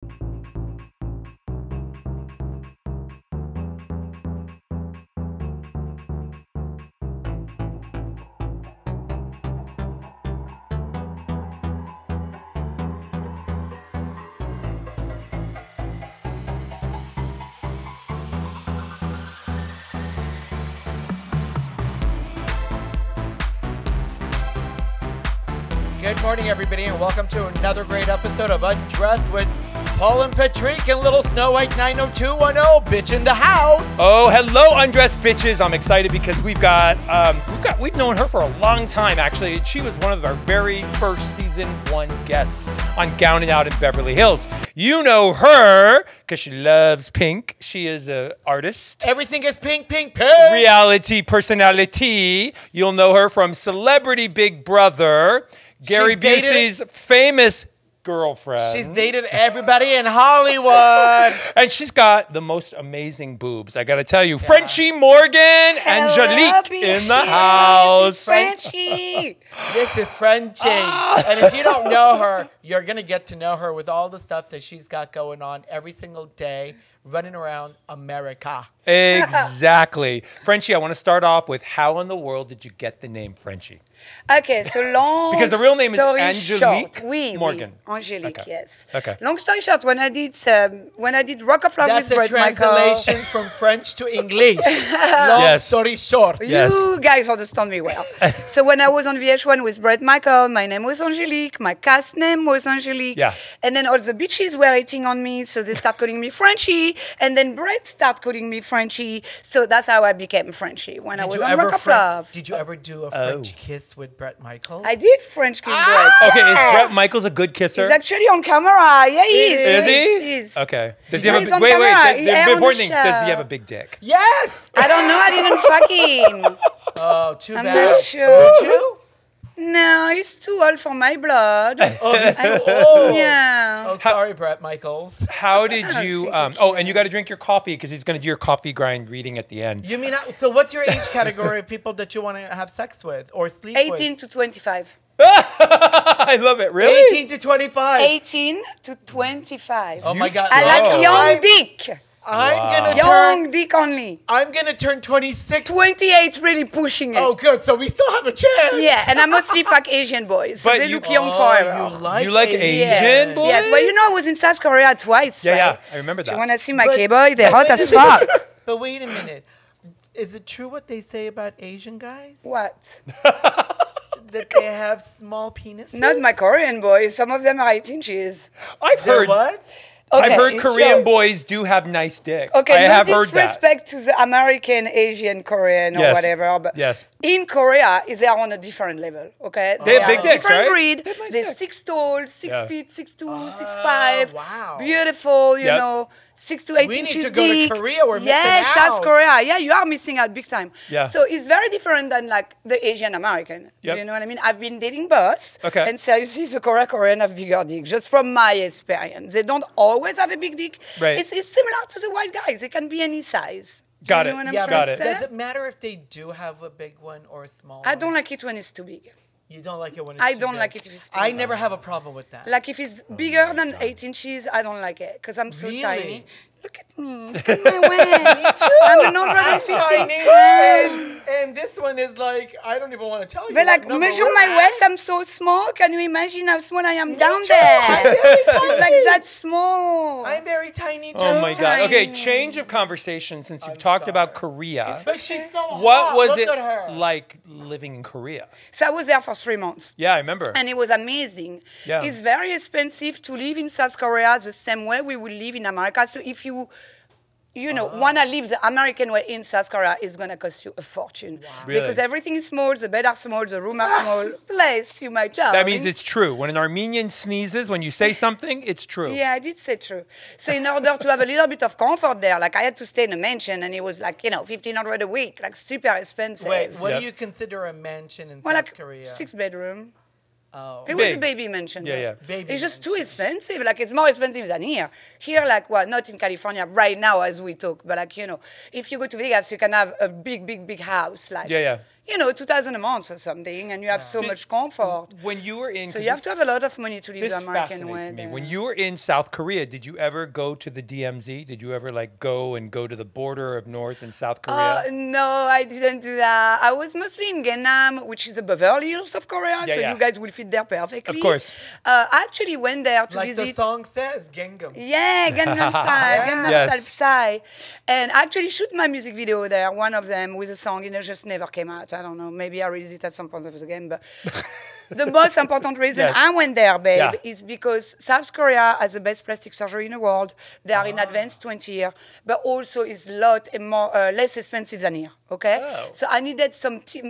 Good morning, everybody, and welcome to another great episode of Undressed with Paul and Patrick and Little Snow White 90210, bitch in the house. Oh, hello, Undressed bitches. I'm excited because we've known her for a long time, actually. She was one of our very first season 1 guests on Gown and Out in Beverly Hills. You know her because she loves pink. She is an artist. Everything is pink, pink, pink. Reality personality. You'll know her from Celebrity Big Brother. Gary Busey's famous girlfriend. She's dated everybody in Hollywood. And she's got the most amazing boobs. I got to tell you. Yeah. Frenchy Morgan, Angelique in the house. Frenchy. This is Frenchy. And if you don't know her, you're going to get to know her with all the stuff that she's got going on every single day, running around America. Exactly. Frenchy, I want to start off with how in the world did you get the name Frenchy? Okay, so long because the real name is Angelique short. Morgan. Oui, Angelique, okay. Yes. Okay. Long story short, when I did Rock of Love with Brett Michael. That's the translation from French to English. Long story short. You guys understand me well. So when I was on VH1 with Brett Michael, my name was Angelique, my cast name was Angelique. Yeah. And then all the bitches were hating on me, so they start calling me Frenchy. And then Brett started calling me Frenchy. So that's how I became Frenchy when I was on Rock of Love. Did you ever do a French kiss with Brett Michaels? I did French kiss Brett. Okay, is Brett Michaels a good kisser? He's actually on camera. Yeah, he is. Is he? He is. Okay. Does he have a wait, the important thing, does he have a big dick? Yes! I don't know. I didn't fuck him. Oh, too bad. I'm not sure. Would you? No, he's too old for my blood. Oh, he's too old. Yeah. Oh, sorry, Brett Michaels. How did you, and you got to drink your coffee because he's going to do your coffee grind reading at the end. You mean, so what's your age category of people that you want to have sex with or sleep 18 with? to 25. I love it. Really? 18 to 25. 18 to 25. Oh, my God. I like young dick. Young dick only. I'm going to turn 26. 28, really pushing it. Oh, good. So we still have a chance. Yeah, and I mostly fuck Asian boys. So they look young forever. You like Asian boys? Yes. Well, you know, I was in South Korea twice, right? Yeah, I remember that. You want to see my K-boy? They're hot as fuck. But wait a minute. Is it true what they say about Asian guys? What? That they have small penises? Not my Korean boys. Some of them are 8 inches. I've heard what? Okay, I've heard Korean boys do have nice dicks. Okay, I have heard that. Disrespect to the American, Asian, Korean, or whatever. But in Korea, they are on a different level. Okay, they have big dicks, different right? breed. Nice They're dicks. 6 tall, 6 feet, 6'2", 6'5". Wow. Beautiful, you know. 6 to 8 we inches need to go deep. to Korea. We're missing yes, out. South Korea. Yeah, you are missing out big time. Yeah. So it's very different than like the Asian American. Yep. You know what I mean? I've been dating both. Okay. And seriously, the Korean have bigger dick, just from my experience. They don't always have a big dick. Right. It's similar to the white guys. They can be any size. Got you it. know what I'm Yeah, trying got to it. say? Does it matter if they do have a big one or a small one? I don't like it when it's too big. You don't like it when it's I too don't big. like it if it's too I big. never have a problem with that. Like if it's bigger than 8 inches, I don't like it because I'm so Really? tiny. Look at me. Look at my waist. I'm an 150 tiny. And this one is like, I don't even want to tell you. But like, measure my waist, I'm so small. Can you imagine how small I am down there? I'm very tiny. It's like that small. I'm very tiny too. Oh my God. Okay, Tiny. change of conversation since you've talked about Korea. But she's so hot. What was Look it at her. like living in Korea? So I was there for 3 months. Yeah, I remember. And it was amazing. Yeah. It's very expensive to live in South Korea the same way we would live in America. So if you want to live the American way in South Korea, it's going to cost you a fortune. Wow. Really? Because everything is small, the bed are small, the room are small. Bless you, my child. That means it's true. When an Armenian sneezes, when you say something, it's true. Yeah, I did say true. So in order to have a little bit of comfort there, like I had to stay in a mansion and it was like, $1,500 a week, like super expensive. Wait, what do you consider a mansion in South Korea? 6 bedroom. Oh. It was a Big. baby mansion. Yeah, though. yeah. Baby It's just too mansion. expensive. Like, it's more expensive than here. Here, like, well, not in California right now as we talk, but like, if you go to Vegas, you can have a big house. Like, Yeah. 2,000 a month or something, and you have so much comfort. When you were in, So 'cause you have to have a lot of money to live this the American fascinates way. me. When you were in South Korea, did you ever go to the DMZ? Did you ever like go to the border of North and South Korea? No, I didn't do that. I was mostly in Gangnam, which is the Beverly Hills of Korea, Yeah, so yeah. you guys will fit there perfectly. Of course. I actually went there to Like visit. the song says, Gangnam. Yeah, Gangnam Style, Gangnam Yes. Style Psy. And I actually shoot my music video there, one of them with a song, just never came out. I don't know, maybe I released it at some point of the game, but the most important reason Yes. I went there, babe, Yeah. is because South Korea has the best plastic surgery in the world. They are in advanced 20 years, but also is a lot more less expensive than here. Okay, Oh. so I needed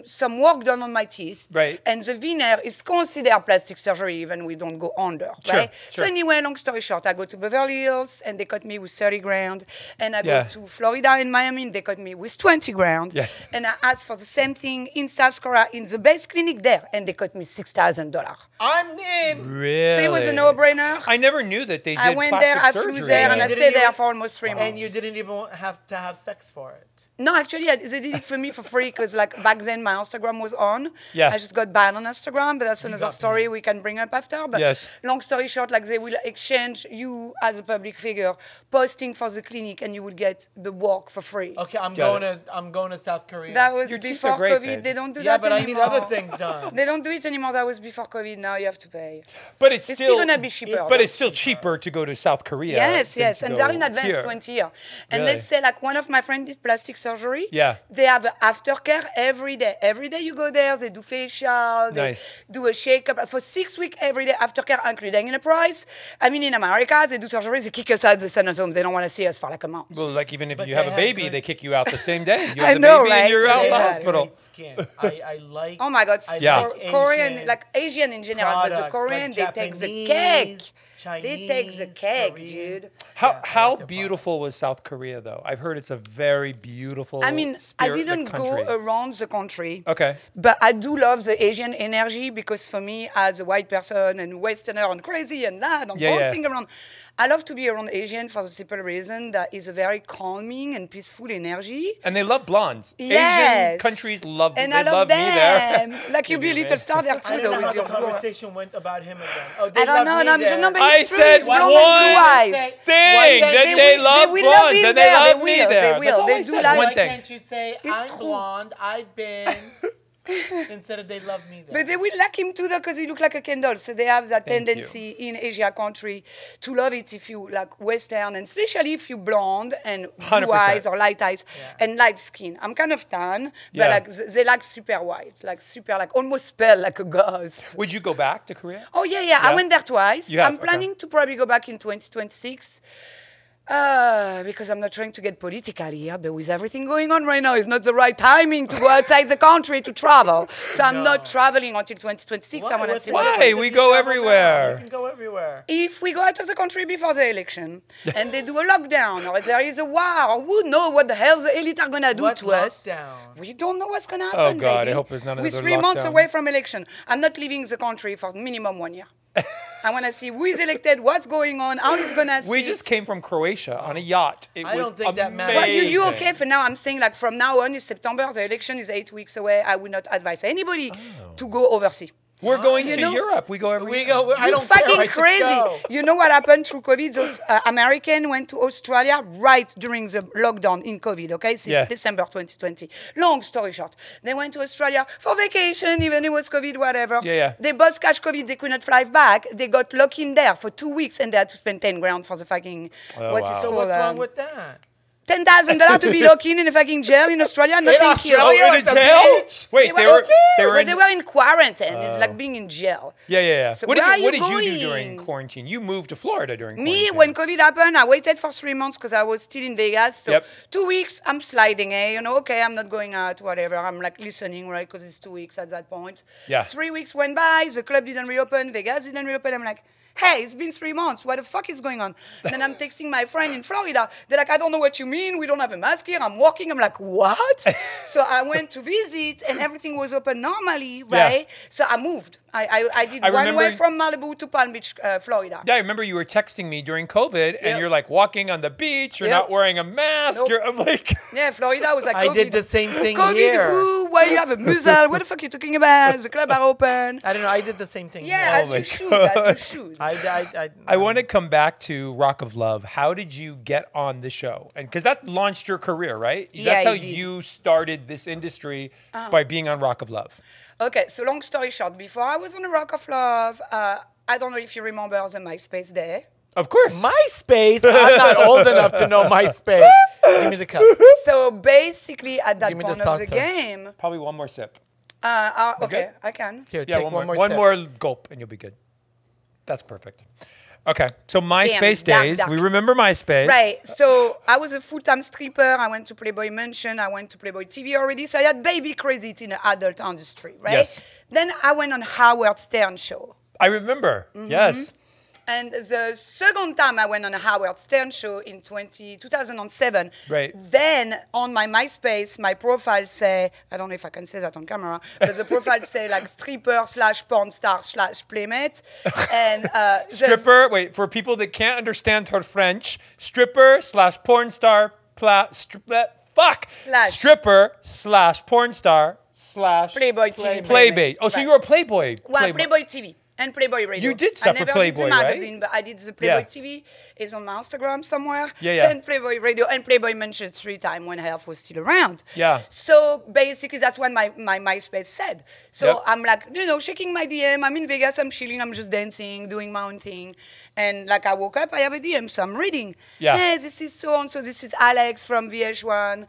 some work done on my teeth, Right. And the veneer is considered plastic surgery, even we don't go under, Sure, right? sure. So anyway, long story short, I go to Beverly Hills and they cut me with 30 grand, and I Yeah. go to Florida in Miami and they cut me with 20 grand, Yeah. and I asked for the same thing in South Korea in the best clinic there, and they cut me $6,000. I'm in. Really? So it was a no-brainer. I never knew that they did I went plastic there, I surgery. flew there, and I You stayed didn't there even- for almost 3 months. And you didn't even have to have sex for it. No, actually, they did it for me for free because, like, back then my Instagram was on. Yeah. I just got banned on Instagram, but that's another got story we can bring up after. But Yes. long story short, like, they will exchange you as a public figure posting for the clinic, and you will get the work for free. Okay, I'm Got going to South Korea. That was Your teeth before are great, COVID. babe. They don't do yeah, that but I anymore. need other things done. They don't do it anymore. That was before COVID. Now you have to pay. But it's It's still gonna be cheaper. But though. it's still cheaper to go to South Korea. Yes, than yes, to and go they're in advance here. 20 years. And Really? let's say, like, one of my friends did plastic surgery. Yeah. They have aftercare every day. Every day you go there, they do facial, they Nice. do a shake-up. For 6 weeks, every day aftercare, including in the price. I mean, in America, they do surgery, they kick us out, they send us home. They don't want to see us for like a month. Well, like even if But you they have a have baby, good- they kick you out the same day. You I have the know, baby and right? you're out of They the have hospital. Great skin. I like. Oh my God, I Yeah. like Korean, Asian like Asian in general, but the products, Korean, like they take the Japanese, cake. They take the Chinese, cake, Korean. dude. How Yeah, I how like their beautiful was South Korea though? I've heard it's a very beautiful. I mean, I spirit, like, didn't go country. around the country. Okay. But I do love the Asian energy because for me, as a white person and Westerner and crazy and loud and Yeah, yeah. bouncing around, I love to be around Asian for the simple reason that is a very calming and peaceful energy. And they love blondes. Asian Yes. countries love. And they I love me there. them. Like you'll be a little star there I too, don't though, know how with the your blue. conversation went about him again. Oh, they I don't love know. me No, there. no, but I it's true. said It's blonde and one blue eyes. thing that they love will blondes him and they there. love They me will. there. They That's will. all They I do said. like- One Why thing. can't you say It's I'm true. blonde, I've been, instead of they love me there? But they will like him too, though, because he look like a candle. So they have that Thank tendency in Asia country to love it if you like Western, and especially if you blonde and blue 100%. eyes or light eyes and light skin. I'm kind of tan, Yeah. but like they like super white, like super, like almost pale like a ghost. Would you go back to Korea? Oh yeah. Yeah? I went there twice. You have? I'm planning to probably go back in 2026. Because I'm not trying to get political here, but with everything going on right now, it's not the right timing to go outside the country to travel. So I'm not traveling until 2026. I want to see what's Why? going on. We go everywhere. You can go everywhere. If we go out of the country before the election and they do a lockdown or if there is a war, who knows what the hell the elite are going to do What to us? lockdown? We don't know what's going to happen, God, I baby. hope there's none of We're the 3 months lockdown. away from election. I'm not leaving the country for minimum 1 year. I want to see who is elected, what's going on, how it's going to We just came from Croatia on a yacht. It I was don't think that matters. But you amazing. okay for now? I'm saying like from now on, in September, the election is 8 weeks away. I would not advise anybody to go overseas. We're going You to know- Europe. We go every We year. go. I You're don't care. fucking I just crazy. go. You know what happened through COVID? Those Americans went to Australia right during the lockdown in COVID, okay? Since Yeah. December 2020. Long story short. They went to Australia for vacation, even it was COVID, whatever. Yeah, yeah. They both catch COVID, they could not fly back. They got locked in there for 2 weeks and they had to spend 10 grand for the fucking, what's it wow. So called? what's wrong with that? $10,000 to be locked in a fucking jail in Australia? No, In thank you. Australia? Oh, in at the a jail? beach? Wait, They they were were okay. they were But in, they were in quarantine. It's like being in jail. yeah. So what where did you are do you during going? quarantine? You moved to Florida during Me, quarantine. when COVID happened, I waited for 3 months because I was still in Vegas. So Yep. 2 weeks, I'm sliding, okay, I'm not going out, whatever. I'm like listening, right, because it's 2 weeks at that point. Yeah. 3 weeks went by, the club didn't reopen, Vegas didn't reopen. I'm like, Hey, it's been 3 months. What the fuck is going on? And then I'm texting my friend in Florida. They're like, I don't know what you mean. We don't have a mask here. I'm walking. I'm like, what? So I went to visit and everything was open normally, right? So I moved. I did one way from Malibu to Palm Beach, Florida. Yeah, I remember you were texting me during COVID and you're like walking on the beach. You're not wearing a mask. Nope. I'm like... Yeah, Florida was like, I COVID. did the same thing COVID, here. who? Why you have a muzzle? What the fuck are you talking about? The club are open. I don't know. I did the same thing. Yeah, here. as you should. As you should. I want to come back to Rock of Love. How did you get on the show? And because that launched your career, right? Yeah, That's how it did. you started this industry, by being on Rock of Love. Okay, so long story short, before I was on the Rock of Love, I don't know if you remember the MySpace day. Of course. MySpace? I'm not old enough to know MySpace. Give me the cup. So basically, at that Give me the point of the salsa. game, Probably one more sip. okay, I can. Here, Yeah, take one more. one sip. more gulp and you'll be good. That's perfect. Okay, so MySpace dark, days. dark. We remember MySpace. Right, so I was a full-time stripper. I went to Playboy Mansion. I went to Playboy TV already. So I had baby credit in the adult industry, right? Yes. Then I went on Howard Stern show. I remember. Yes. And the second time I went on a Howard Stern show in 2007, Right. Then on my MySpace, my profile say, I don't know if I can say that on camera, but the profile say like stripper / porn star / playmate. And Stripper, wait, for people that can't understand her French, stripper / porn star, stripper / porn star / Playboy TV. Playmate. Oh, so Right. you were a Playboy. Well, Playboy TV and Playboy Radio. You did stuff I for never Playboy, did the right? magazine, but I did the Playboy Yeah. TV. It's on my Instagram somewhere. Yeah. And Playboy Radio and Playboy Mansion 3 times when Health was still around. Yeah. So basically, that's what my MySpace said. So Yep. I'm like, checking my DM. I'm in Vegas. I'm chilling. I'm just dancing, doing my own thing. And like I woke up, I have a DM, so I'm reading. Yeah. Hey, this is so and so. This is Alex from VH1.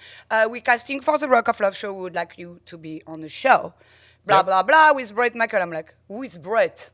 We're casting for the Rock of Love show. We would like you to be on the show. Blah, Yep. blah, blah, with Brett Michael. I'm like, who is Brett?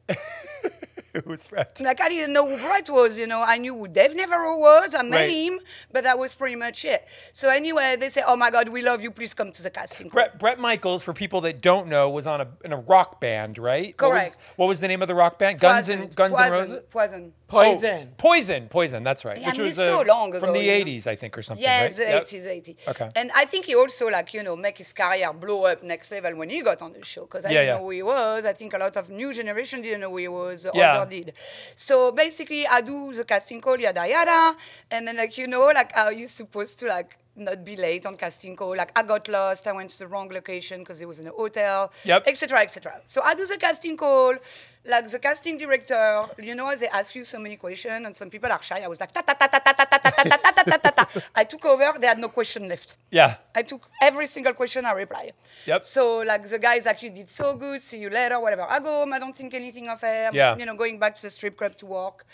Who's Brett? Like, I didn't know who Brett was, I knew who Dave Navarro was. I met Right. him, but that was pretty much it. So anyway, they say, oh, my God, we love you. Please come to the casting call. Brett Michaels, for people that don't know, was in a rock band, right? Correct. What was the name of the rock band? Guns N' Roses? Poison. Poison. Poison, that's right. Yeah, Which I mean, was it's so long ago, from the you know. 80s, I think, or something, Yeah, right? it's the Yep. 80s, 80s. Okay. And I think he also, make his career blow up next level when he got on the show, because I Yeah, didn't yeah. know who he was. I think a lot of new generation didn't know who he was, or Yeah. did. So basically, I do the casting call, yada, yada, and then, how you're supposed to, not be late on casting call. Like, I got lost, I went to the wrong location because it was in a hotel, Yep. etc., etc. So I do the casting call, the casting director, they ask you so many questions, and some people are shy. I was like, ta ta ta ta ta ta ta ta ta ta ta ta ta. I took over, they had no question left. Yeah. I took every single question, I replied. Yep. So, the guys you did so good, see you later, whatever. I go home, I don't think anything of it. Yeah. Going back to the strip club to work.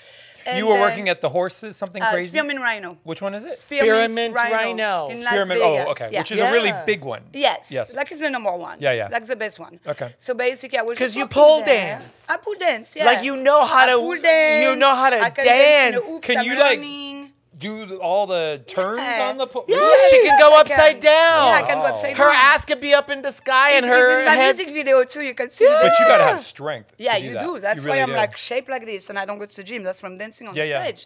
And You were then, working at the Horses, something crazy? Spearmint Rhino. Which one is it? Spearmint Rhino. In Las Spearmint, Vegas. okay. Yeah. Which is a really Yeah. big one. Yes. Yes. It's the number one. Yeah, yeah. The best one. Okay. So basically, I was 'Cause just you walking pole there. dance. I pole dance, yeah. Like, you know how I to- pole dance. you know how to I can dance. in the hoops, Can I'm you, learning. Do all the turns Yeah. on the pole? Yeah, Yes, she can go I upside down. Yeah, I can go upside Her down. ass could be up in the sky and It's her in my head. music video too. You can see. Yeah. the But you gotta dance. have strength. Yeah, to do you that. do. That's You why really I'm do. shaped like this, and I don't go to the gym. That's from dancing on Yeah, yeah. stage.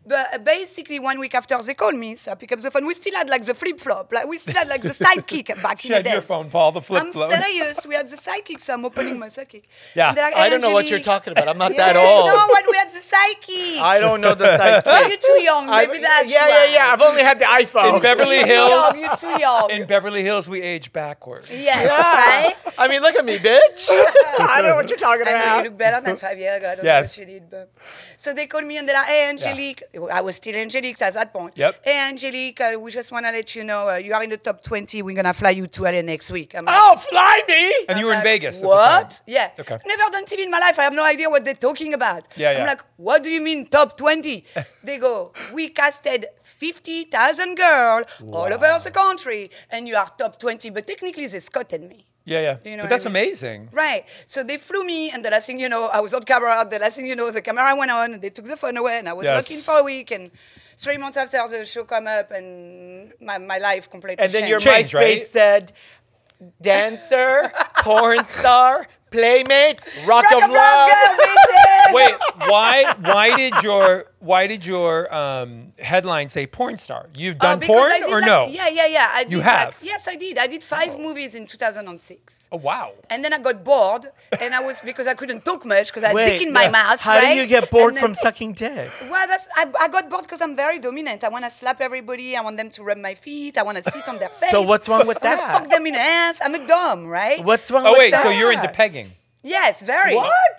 But basically, 1 week after they called me, so I pick up the phone. We still had the flip flop. We still had the sidekick back She in the had your days. phone, Paul, the flip I'm phone. serious. We had the sidekick, so I'm opening my sidekick. Yeah. And they're like, I "Hey, don't know what you're Angelique." talking about. I'm not Yeah, that old. No, when we had the sidekick. I don't know the Oh, sidekick. you're too young. Maybe that's yeah, why. yeah. I've only had the iPhone. In Beverly You're too Hills. young. You're too young. In Beverly Hills, we age backwards. Yes, Yeah. right? I mean, look at me, bitch. I don't know what you're talking I know you about. look better than 5 years ago. I don't Yes. know what you did, but so they called me and they're like, "Hey, Angelique," I was still Angelique at that point. Yep. "Hey, Angelique, we just want to let you know you are in the top 20. We're gonna fly you to LA next week." I'm like, Oh, fly me. And you were in like, Vegas. at the What? time. Yeah. Okay. Never done TV in my life. I have no idea what they're talking about. Yeah, I'm yeah. like, what do you mean top 20? They go, we casted 50,000 girls all over the country, and you are top 20. But technically, they scotted me. Yeah, yeah. Do you know But what I that's mean? amazing. Right. So they flew me, and the last thing you know, I was on camera. The last thing you know, the camera went on, and they took the phone away, and I was Yes. working for a week. And 3 months after, the show come up, and my life completely And then your changed. Change, MySpace right? said, dancer, porn star, Playmate, Rock of Rock of Love. Love, girl, bitches. Wait, why did your headline say porn star? You've done because porn I did or like, no? Yeah. I did have? yes, I did. I did 5 movies in 2006. Oh wow. And then I got bored, and because I couldn't talk much because I had dick in my mouth. How do right? you get bored And then- from sucking dick? Well, I got bored because I'm very dominant. I want to slap everybody. I want them to rub my feet. I want to sit on their face. So what's wrong with I wanna that? fuck them in the ass. I'm a dom, right? What's wrong Oh with wait, that? so you're into pegging? Yes, very.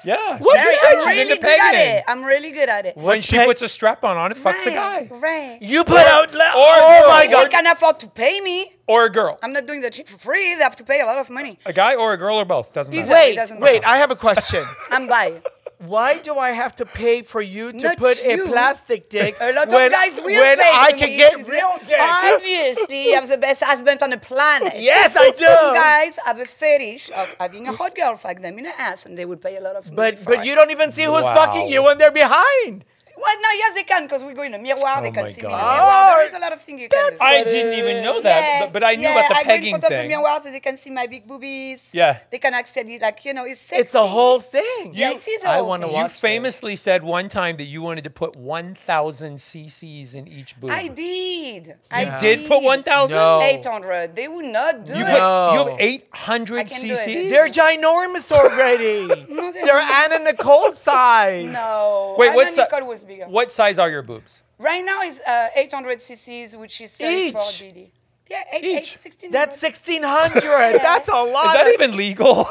Yeah. What Very, the I'm shit? really into good at pegging. it. I'm really good at it. When she puts a strap on it, fucks a guy. Right. You put out or oh my If they god. can afford to pay me, Or a girl. I'm not doing that shit for free. They have to pay a lot of money. A guy or a girl or both. Doesn't matter. Exactly. Wait, doesn't wait, matter. I have a question. I'm bi. Why do I have to pay for you to Not put you. a plastic dick A lot when, of guys will when pay I for can me get to do real that. dick? Obviously, I'm the best husband on the planet. Yes, I do. Some guys have a fetish of having a hot girl fuck them in the ass, and they would pay a lot of money for But it. you don't even see who's Wow. fucking you when they're behind. Well, no, yes, they can, because we go in a miroir. They can my see me in a God. miroir. There is a lot of things you can do. I didn't even know that, but I knew about the I go pegging in front of the thing. mirror so they can see my big boobies. Yeah. They can actually, like, it's sexy. It's a whole thing. Yeah, it is a I whole wanna thing. You watch famously said one time that you wanted to put 1,000 cc's in each boob. I did. You did put 1,000? No. 800. They would not do You, it. put, No. you have 800 I can do it. cc's? They're ginormous already. No, they're They're not. Anna Nicole size. No. Wait, Anna what's Nicole was bigger. what size are your boobs? Right now is 800 cc's, which is selling for Each? DD. Yeah, 8, Each? 1600. That's 1,600. That's a lot. Is that of- even legal?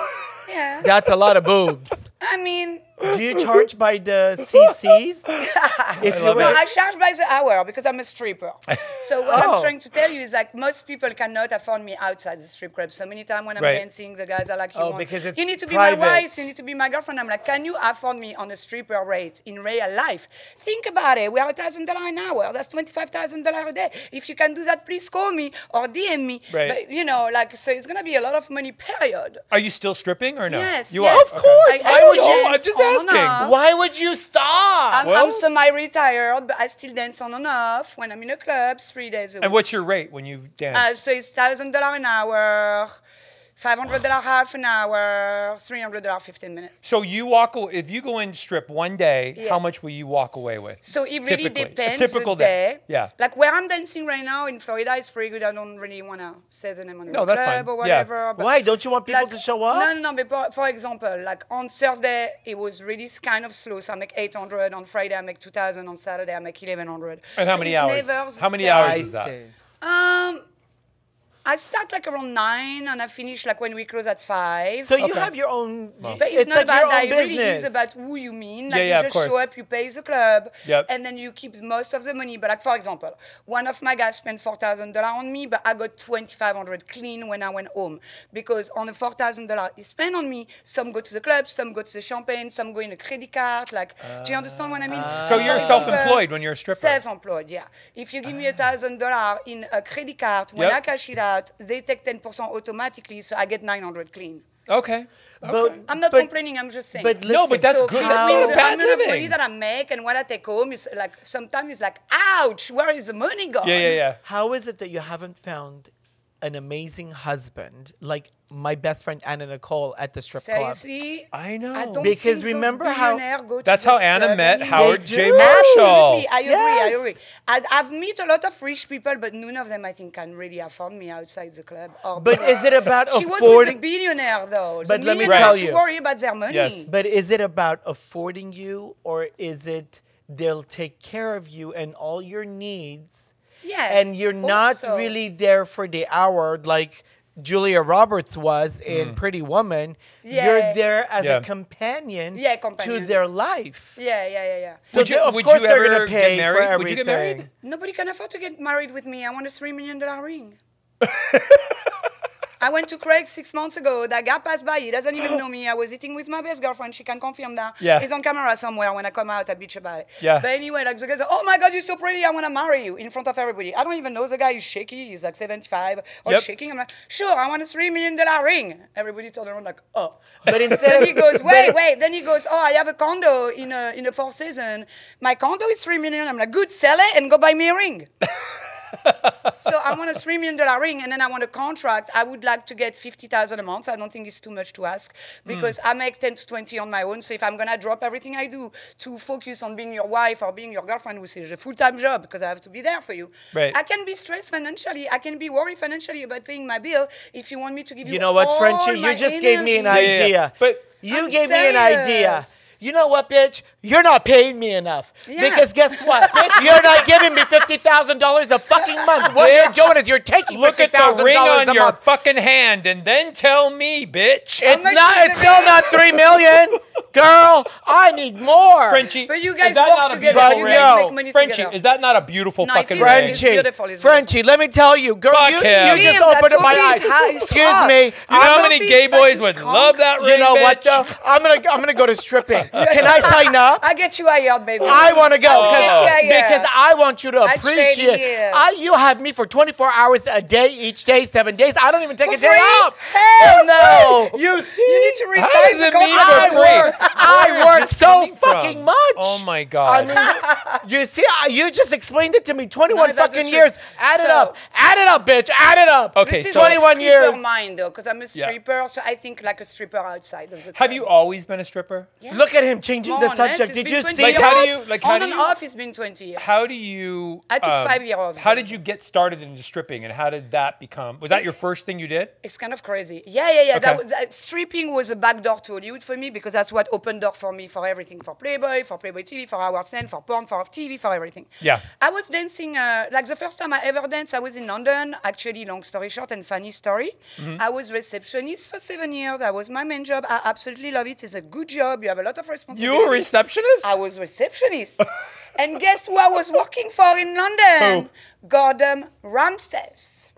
Yeah. That's a lot of boobs. I mean, Do you charge by the CCs? If you love were- no, I charge by the hour because I'm a stripper. So what Oh. I'm trying to tell you is like most people cannot afford me outside the strip club. So many times when I'm Right. dancing, the guys are like, Oh, because it's you need to be private. my wife, you need to be my girlfriend. I'm like, can you afford me on a stripper rate in real life? Think about it. We are $1,000 an hour. That's $25,000 a day. If you can do that, please call me or DM me. Right. But, so it's gonna be a lot of money. Period. Are you still stripping or no? Yes, You yes. are? Of course. I Why would still you- I'm dance just on and asking. off. Why would you stop? I'm semi-retired, but I still dance on and off when I'm in a club 3 days a week. And what's your rate when you dance? So it's $1,000 an hour, $500 half an hour, $300 15 minutes. So you walk away, if you go in strip one day, Yeah. how much will you walk away with? So it really Typically. depends A typical the day. Yeah. Like where I'm dancing right now in Florida is pretty good. I don't really want to say the name on the No, that's club fine. or Yeah. whatever. But Why? Don't you want people like, to show up? No. But for example, like on Thursday, it was really kind of slow. So I make 800. On Friday, I make 2,000. On Saturday, I make 1,100. And how So many it's hours? never the How many same. hours I is that? see. I start like around 9 and I finish like when we close at 5. So you Okay. have your own. But it's not like about your that. own It really business. is about who you mean. Like Yeah, you of just show course. up, you pay the club, Yep. and then you keep most of the money. But like for example, one of my guys spent $4,000 on me, but I got $2,500 clean when I went home because on the $4,000 he spent on me, some go to the club, some go to the champagne, some go in a credit card. Like, do you understand what I mean? So And you're for example, self-employed when you're a stripper? Self-employed, yeah. If you give me $1,000 in a credit card, when Yep. I cash it out, they take 10% automatically, so I get 900 clean. Okay. But, I'm not but- complaining. I'm just saying. But No, but listen, that's so good. between That's not a the bad amount of money living. that I make and what I take home is like sometimes it's like, ouch, where is the money gone? Yeah. How is it that you haven't found an amazing husband like my best friend Anna Nicole at the strip club? Seriously, I know. I don't Because think those remember how- billionaires go to That's how this Anna club met anymore. Howard They J. do. Marshall. Absolutely, I agree. Yes. I agree. I've met a lot of rich people, but none of them I think can really afford me outside the club. But is it about she was with a affording? billionaire though. But the let me millionaires tell have you. to worry about their money. Yes. But is it about affording you, or is it they'll take care of you and all your needs, Yeah. and you're not also. really there for the hour like Julia Roberts was in Pretty Woman? Yeah. You're there as Yeah. a companion, Yeah, to companion. their life. Yeah. So Would you- of would course you they're ever gonna get pay married? for everything. Would you get married? Nobody can afford to get married with me. I want a $3 million ring. I went to Craig 6 months ago. That guy passed by. He doesn't even know me. I was eating with my best girlfriend. She can confirm that. Yeah. He's on camera somewhere. When I come out, I bitch about it. Yeah. But anyway, like the guy said, oh my God, you're so pretty. I want to marry you in front of everybody. I don't even know the guy. He's shaky. He's like 75 or Yep. shaking. I'm like, sure, I want a $3 million ring. Everybody turned around like, oh. But instead Then of, he goes, but- wait. Then he goes, oh, I have a condo in a Four Seasons. My condo is $3 million. I'm like, good, sell it and go buy me a ring. So I want a $3 million ring, and then I want a contract. I would like to get 50,000 a month. I don't think it's too much to ask because I make 10 to 20 on my own. So if I'm gonna drop everything I do to focus on being your wife or being your girlfriend, which is a full-time job because I have to be there for you, Right. I can be stressed financially. I can be worried financially about paying my bill. If you want me to give you, You know what, all Frenchy? my You just gave me an energy. idea. But You I'm gave me an idea. serious. You know what, bitch? You're not paying me enough. Yeah. Because guess what? Bitch, you're not giving me $50,000 a fucking month. What you're doing is you're taking look at $50,000 the ring on a your month. fucking hand and then tell me, bitch. It's much not. is It's the still ring? not $3 million, girl. I need more. Frenchy, But you is guys that work not a together. beautiful You ring? guys No. make money Frenchy, together. is that not a beautiful No, fucking it is. ring? It's Frenchy, beautiful, it's Frenchy, let me tell you, girl, Fuck you him. just Damn, opened that up my puppy eyes. is hot as Excuse fuck. me. You know how I'm many not gay being boys fucking would strong. love that ring, You know what, bitch? though? I'm gonna go to stripping. Can I sign up? I get you hired, baby. I want to go I'll get you hired. because I want you to I trade appreciate. you. You have me for 24 hours a day, each day, 7 days. I don't even take For a day free? off. Hell no. You see? You need to How resign does the it mean contract. for free? I work this so coming from? fucking much. Oh my God. I mean, you see, you just explained it to me. 21 No, that's the fucking truth. years. Add it So- up. Add it up, bitch. Add it up. Okay, This is so- like 21 stripper years. mind, though, because I'm a stripper, so I think like a stripper outside of the Have club. you always been a stripper? Yeah. Look at him changing More the or less, subject. it's Did been you 20 see Like, years. how do that? you- like, how On do and you- off, it's been 20 years. How do you? I took 5 years off. How did you get started into stripping, and how did that become? Was that your first thing you did? It's kind of crazy. Yeah. That Okay. was stripping was a backdoor to Hollywood for me because that's what opened door for me for everything, for Playboy TV, for Howard Stern, for porn, for TV, for everything. Yeah. I was dancing like the first time I ever danced. I was in London. Actually, long story short and funny story. I was receptionist for 7 years. That was my main job. I absolutely love it. It's a good job. You have a lot of responsibility. You were a receptionist? I was receptionist. And guess who I was working for in London? Gordon Ramsay.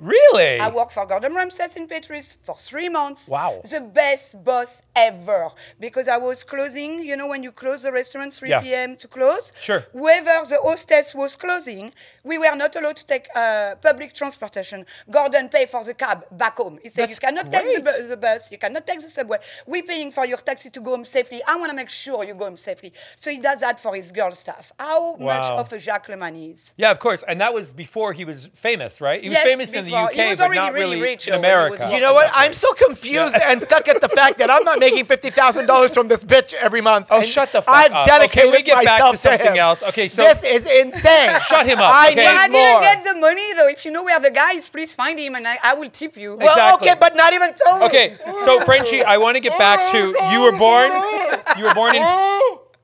Really? I worked for Gordon Ramsay in Paris for 3 months. Wow. The best boss ever. Because I was closing, you know, when you close the restaurant 3 Yeah. p.m. to close. Sure. Whoever the hostess was closing, we were not allowed to take public transportation. Gordon paid for the cab back home. He said, That's you cannot take great. the bus, you cannot take the subway. We're paying for your taxi to go home safely. I want to make sure you go home safely. So he does that for his girl staff. How much Wow. of a Jacques Le Man he is? Yeah, of course. And that was before he was famous, right? He was Yes, famous in the before. UK, He was but already not really really rich in when he was America. working. You know what? I'm so confused and stuck at the fact that I'm not making $50,000 from this bitch every month. Oh, And shut the fuck I've up. dedicated Okay, we get back to myself something him. else. Okay, so- this is insane. Shut him up, I okay? need I more. didn't get the money though. If you know where the guy is, please find him and I will tip you. Well, Exactly. okay, but not even. Okay, so Frenchy, I want to get back to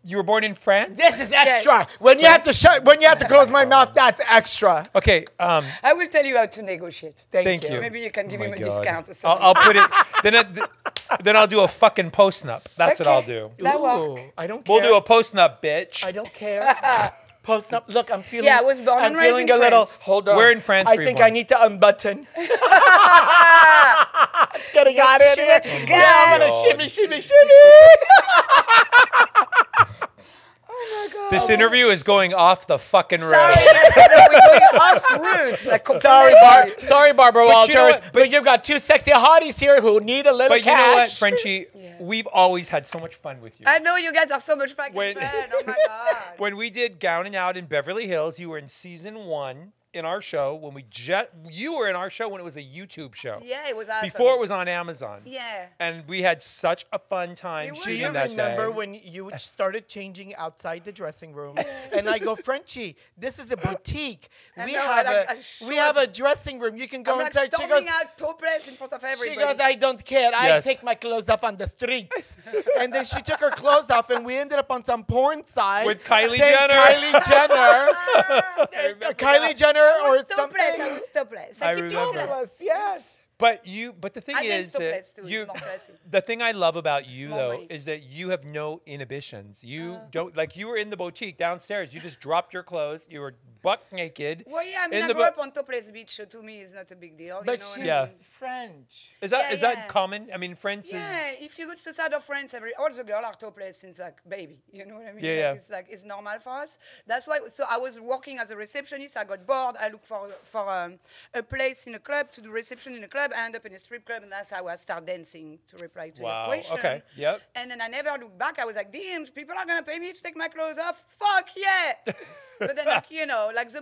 you were born in France? This is extra. Yes. When you have to close my mouth, that's extra. Okay, I will tell you how to negotiate. Thank you. Maybe you can give Oh him my a God. discount or something. I'll put it then I'll do a fucking post-nup. That's what I'll do. That Ooh, work. I don't care. We'll do a post-nup, bitch. I don't care. Post up. Look, I'm feeling. Yeah, I was born I'm and raised feeling in a little. France. Hold on. Where in France I were you think born? I need to unbutton. Getting out to of show here. what you Yeah, I'm got. gonna shimmy, shimmy, shimmy. This interview is going off the fucking rails. Sorry, we're going off route. Like Sorry, Barbara But Walters. you know what? But you've got two sexy hotties here who need a little But you cash. know what, Frenchy? We've always had so much fun with you. I know you guys are so much fucking When- fun. Oh my god. When we did Gowning Out in Beverly Hills, you were in season 1 in our show. When you were in our show when it was a YouTube show. Yeah, it was awesome. Before it was on Amazon. Yeah. And we had such a fun time It was Do you shooting that remember day. when you started changing outside the dressing room? And I go, Frenchy, this is a boutique. I We know, have I we have a dressing room. You can go I'm like inside. She storming goes, out topless in front of she everybody. goes, I don't care. I Yes. take my clothes off on the streets. And then she took her clothes off, and we ended up on some porn site With Kylie saying Jenner. Kylie Jenner. Kylie Jenner I or was something. topless. I was topless. I I keep remember. topless. Yes. But the thing I is dance topless that too. you, It's more classy. the thing I love about you More though money. is that you have no inhibitions. You don't like you were in the boutique downstairs. You just dropped your clothes. You were buck naked. Well, yeah, I mean, in I the grew bu- up on topless beach, so to me, it's not a big deal. But you know she's what Yeah. I mean? French. Is that Yeah, is yeah. that common? I mean, France is. Yeah, if you go to the side of France, all the girls are topless since like baby. You know what I mean? Yeah, Like, yeah. It's like it's normal for us. That's why. So I was working as a receptionist. I got bored. I looked for a place in a club to do reception in a club. club, I end up in a strip club, and that's how I start dancing, to reply to your Wow. question. Okay. Yep. And then I never looked back. I was like, damn, people are going to pay me to take my clothes off? Fuck yeah! But then, like, you know, like the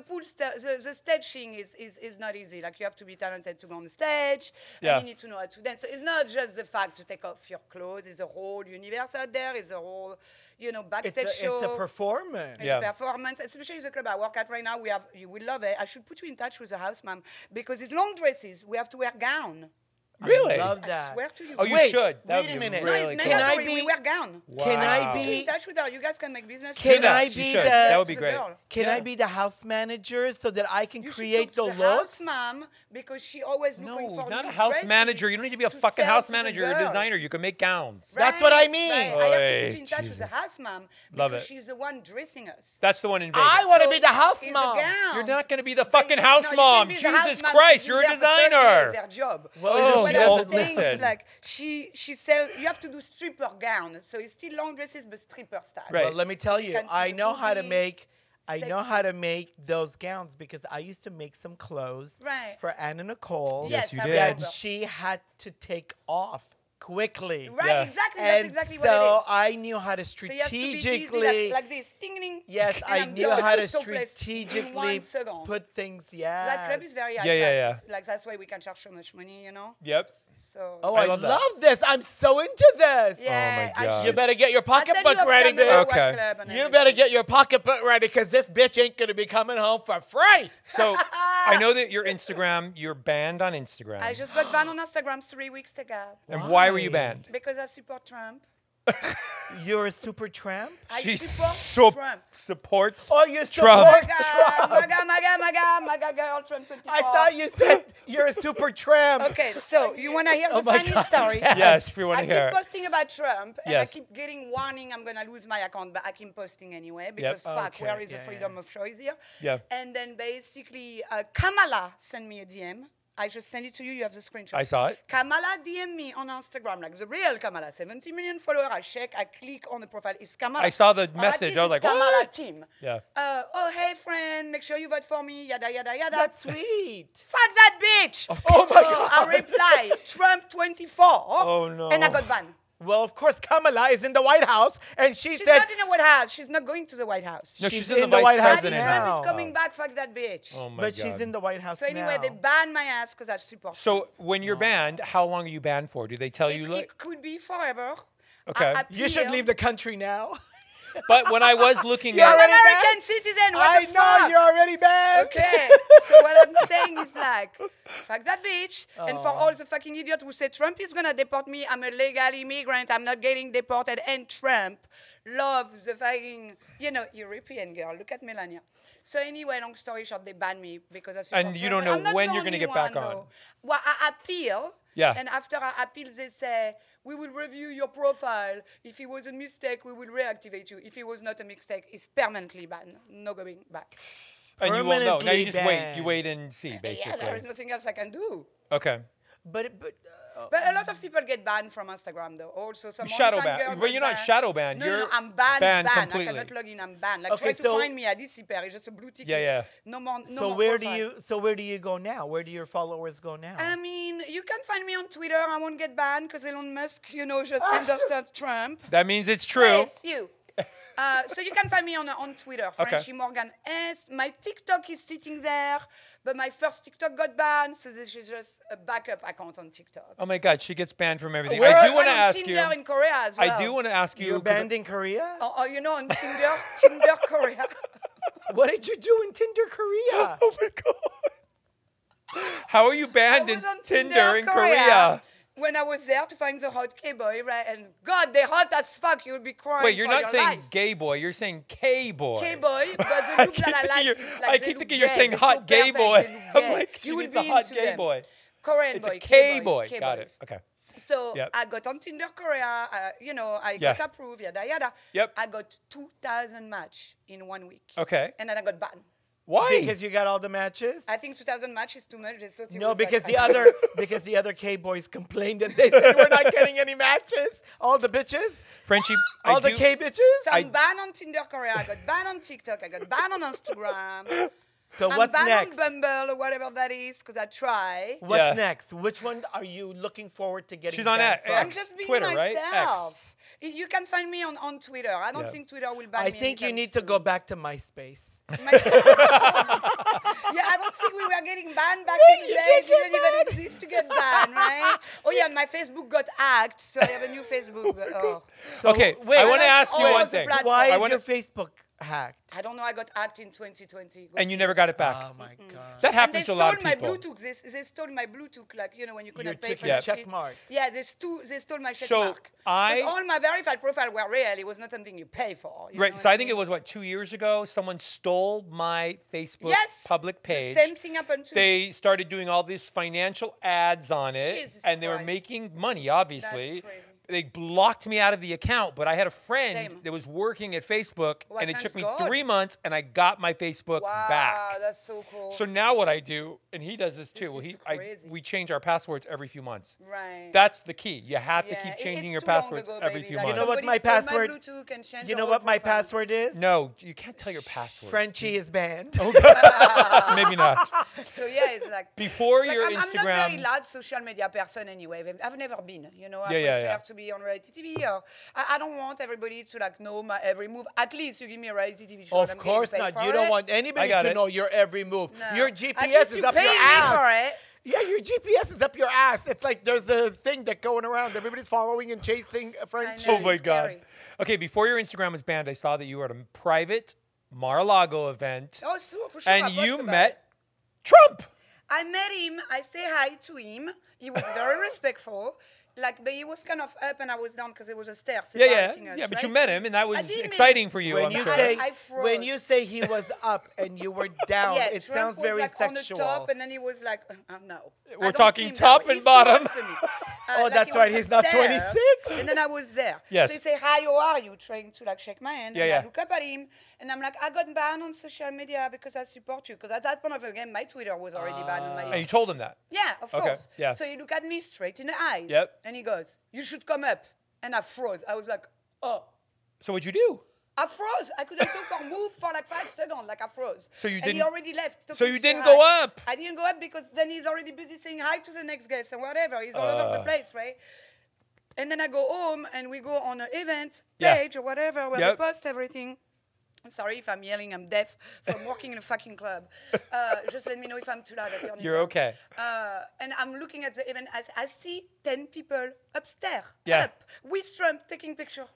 the staging is not easy. Like, you have to be talented to go on the stage, Yeah. and you need to know how to dance. So it's not just the fact to take off your clothes. It's a whole universe out there. It's a whole, you know, backstage show. It's a performance. It's a performance, especially the club I work at right now. You will love it. I should put you in touch with the house mom because it's long dresses. We have to wear gown. Really? I love I that. swear to you. Oh, you Wait, should. That wait would a be minute. No, really it's cool. Can I mandatory. be- We wear gown. Can I Wow. Put you in be? touch with her. You guys can make business. Can together. I You be should. the? That would be The great. girl. Can Yeah. I be the house manager so that I can You should create the talk to the house looks? mom because she always looking No, for not new a house dresses manager. You don't need to be a to fucking sell house to the manager or a girl. designer. You can make gowns. That's what I Right, mean. right. I have to Oy, put you in touch with the Jesus. house mom Love because it. she's the one dressing us. That's the one in Vegas. I want to So be the house it's a mom. gown. You're not going to be the But fucking you- house no, you mom. can be the house Jesus mom. Christ, She's you're a been there for 30 designer. years, their job. Well, Oh, What yes, I'm saying listen. is like she sell. You have to do stripper gown, so it's still long dresses but stripper style. Right. Well, let me tell you, can see I the know how to boobies, make. I know how sexy. to make those gowns because I used to make some clothes Right. for Anna Nicole Yes, you I did. that remember. she had to take off quickly. Right, Yeah. exactly. That's And exactly so what it is. I knew how to So you have to be strategically. easy, like this, ding ding. Yes, and I I'm knew done. how to Topless in strategically 1 second. put things. So Yeah. that club is very high Yeah. class. Like that's why we can charge so much money, you know. Yep. So. Oh, I I love love, that. this. I'm so into this. Yeah, my God. You better get your I'll tell you pocketbook off ready, camera bitch. what Okay. club and You everything. better get your pocketbook ready because this bitch ain't going to be coming home for free. So I know that your Instagram, you're banned on Instagram. I just got banned on Instagram 3 weeks ago And why were you Why? banned? because I support Trump. You're a super tramp? I She support Trump. supports. Oh, you Trump. support Maga, Trump. maga, girl, Trump 24. I thought you said you're a super tramp. Okay, so you want to hear the my funny God, story? yeah. Yes, we want I to hear. keep posting about Trump, and Yes. I keep getting warning I'm going to lose my account, but I keep posting anyway because fuck, Okay, where is the yeah, freedom of choice here? Yeah. And then basically, Kamala sent me a DM. I just sent it to you. You have the screenshot. I saw it. Kamala DM me on Instagram, like the real Kamala, 70 million followers. I check, I click on the profile. It's Kamala. I saw the Or at message. least I was it's like, Kamala what? team. Yeah. Oh, hey, friend, make sure you vote for me. Yada, yada, yada. That's sweet. Fuck that bitch. Oh my God. I reply, Trump 24. Oh, no. And I got banned. Well, of course, Kamala is in the White House, and she She's said not in the White House. She's not going to the White House. No, she's she's in the in the vice White House president. Trump now. is coming back. Fuck that bitch. Oh my but God. she's in the White House So anyway, now. they banned my ass because I support. So when you're banned, how long are you banned for? Do they tell you? Like, it could be forever. Okay. I You should appeal. leave the country now. but when I was looking You're I'm at, an already American banned? citizen. What I the know fuck? you're already banned. Okay, so what I'm saying is like, fuck that bitch. And for all the fucking idiots who say Trump is gonna deport me, I'm a legal immigrant, I'm not getting deported, and Trump loves the fucking, European girl. Look at Melania. So anyway, long story short, they banned me because I support And you Trump. don't know I'm not when the you're gonna only get back one, on. though. Well, I appeal. Yeah. And after I appeal, they say, we will review your profile. If it was a mistake, we will reactivate you. If it was not a mistake, it's permanently banned. No going back. and you won't know. Now you Permanently just wait. banned. You wait and see, basically. Yeah, there is nothing else I can do. Okay. But But a lot of people get banned from Instagram, though. Also, some Shadow OnlyFans ban. girl But got you're not banned. shadow banned. No, You're no, I'm banned. banned I completely. cannot log in. I'm banned. Like, Okay, try to so- find me. I disappear. It's just a blue ticket. Yeah, yeah. No more. No so more where profile. where do you go now? Where do your followers go now? I mean, you can find me on Twitter. I won't get banned because Elon Musk, just endorsed Trump. That means it's true. Yes, you. So you can find me on Twitter, Frenchy Morgan S. My TikTok is sitting there, but my first TikTok got banned, so this is just a backup account on TikTok. Oh my God, she gets banned from everything. Where- I do want to And on ask Tinder you. in Korea as well. I do want to ask you. You're 'cause banned in Korea? Oh, on Tinder, Tinder Korea. What did you do in Tinder Korea? Oh my God. How are you banned I in was on Tinder in Korea? when I was there to find the hot K-boy, right? And God, they're hot as fuck. You would be crying. Wait, you're for not your saying life. gay boy. You're saying K-boy. K-boy, but the look that I like is like I they keep look thinking you're gay. saying They're hot so gay perfect, boy. they look I'm gay. like, she You will needs a be hot into gay them. boy. Korean It's boy, a K-boy. K-boys. Got it. Okay. So Yep. I got on Tinder Korea, I Yeah. got approved, yada, yada. Yep. I got 2,000 match in 1 week. Okay. And then I got banned. Why? Because you got all the matches? I think 2,000 match is too much. They thought it No, was because like, the other K boys complained and they said we're not getting any matches. All the bitches, Frenchie, all the K bitches. So I'm banned on Tinder Korea. I got banned on TikTok. I got banned on Instagram. So I'm what's banned next? on Bumble or whatever that is because I try. What's Yeah. next? Which one are you looking forward to getting? She's on banned X. from? I'm just being Twitter, right? myself. X. You can find me on Twitter. I don't Yeah. think Twitter will ban I me. think you anytime need to soon. go back to MySpace. Yeah, I don't think we were getting banned back in the you day. can't It get didn't even exist to get banned, right? Oh yeah, and my Facebook got hacked, so I have a new Facebook. But, oh. So, Okay, wait, I want to lost ask you all one the thing. platforms. why I is wanna- your Facebook hacked? I don't know. I got hacked in 2020. And you never got it back. Oh my god. That And they happens to a stole lot of my people. Bluetooth. They stole my Bluetooth, like when you Your couldn't pay for ticket the check shit. mark. Yeah, they stole my check So, mark. I- 'Cause all my verified profile were real. It was not something you pay for. You Right. know So what I think it was what 2 years ago. Someone stole my Facebook Yes. public The page. same thing happened to me. They started doing all these financial ads on it, Jesus and they were Christ. making money. Obviously, That's crazy. they blocked me out of the account. But I had a friend Same. that was working at Facebook, Well, and it thanks took me God. 3 months, and I got my Facebook Wow, back. that's so cool. So now what I do, and he does this too. This is Well, crazy. we change our passwords every few months. Right. That's the key. You have to Yeah, keep it's changing your too long passwords ago, every baby. few Like, months. You know what somebody my stole password- Bluetooth and changed You your know whole what my profile. password is? No, you can't tell your password. Frenchy is banned. Maybe not. So yeah, it's like Before like, your I'm not very Instagram. loud social media person anyway. I've never been. I Yeah, prefer yeah, yeah. to be on reality TV. Or I don't want everybody to know my every move. At least you give me a reality TV show. and Of I'm getting course paid not. for You don't it. want anybody got to it. know your every move. No. Your At GPS least is you up pay your me ass. for it. Yeah, your GPS is up your ass. It's like there's a thing that going around. Everybody's following and chasing a Frenchy. know. Oh my It's God. scary. Okay, before your Instagram was banned, I saw that you were at a private Mar-a-Lago event, Oh, so for sure. I and post you about met it. Trump. I met him. I say hi to him. He was very respectful. But he was kind of up and I was down because it was a stair Yeah, separating us. yeah. But right? you met So him, and that I was did meet him. exciting for you. When I'm you sure. say I when you froze. say he was up and you were down, Yeah, it Trump sounds was very like sexual. on the top, and then he was like, no. We're I don't talking see him top that way. and He's too hot bottom. for me. Oh, Like, that's he right, was he's not upstairs, 26. And then I was there. Yes. So he said, hi, how are you? Trying to shake my hand. Yeah, and yeah. I look up at him, and I'm like, I got banned on social media because I support you. Because at that point of the game, my Twitter was already banned on my And you told him that. Yeah, of Okay, course. yeah. So he looked at me straight in the eyes. Yep. And he goes, you should come up. And I froze. I was like, oh. So what'd you do? I froze. I couldn't talk or move for 5 seconds. I froze. So you And he didn't- already left. So you Say didn't hi. go up? I didn't go up because then he's already busy saying hi to the next guest and whatever. He's all over the place, right? And then I go home and we go on an event Yeah. page or whatever where Yep. they post everything. I'm sorry if I'm yelling. I'm deaf from working in a fucking club. Just let me know if I'm too loud. I turn it You're down. okay. And I'm looking at the event. I see 10 people upstairs, Yeah. up, with Trump taking picture.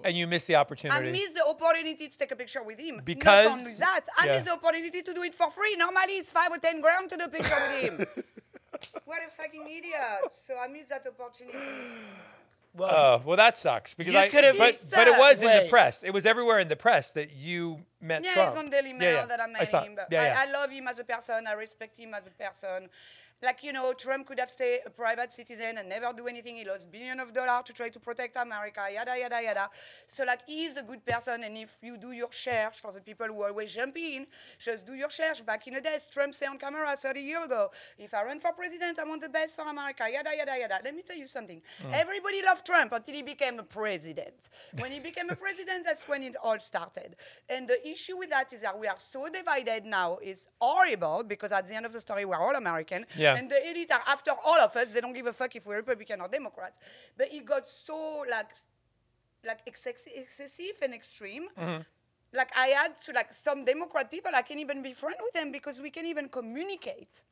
And you missed the I opportunity. missed the opportunity to take a picture with him. Because- Not only that, I yeah. missed the opportunity to do it for free. Normally, it's 5 or 10 grand to do a picture with him. What a fucking idiot! So I missed that opportunity. Well, Well, that sucks because You I. could've- But it was in the Wait. press. It was everywhere in the press that you met Yeah, Trump. it's on Daily Mail Yeah, yeah. that I met saw him. it. But Yeah, yeah. I love him as a person. I respect him as a person. Trump could have stayed a private citizen and never do anything. He lost billions of dollars to try to protect America, yada, yada, yada. So, he's a good person. And if you do your research, for the people who always jump in, just do your research. Back in the days, Trump said on camera 30 years ago, if I run for president, I want the best for America, yada, yada, yada. Let me tell you something. Everybody loved Trump until he became a president. When he became a president, that's when it all started. And the issue with that is that we are so divided now. It's horrible because at the end of the story, we're all American. Yeah. And the elite are after all of us. They don't give a fuck if we're Republican or Democrat. But it got so excessive and extreme. I had to some Democrat people. I can't even be friends with them because we can't even communicate.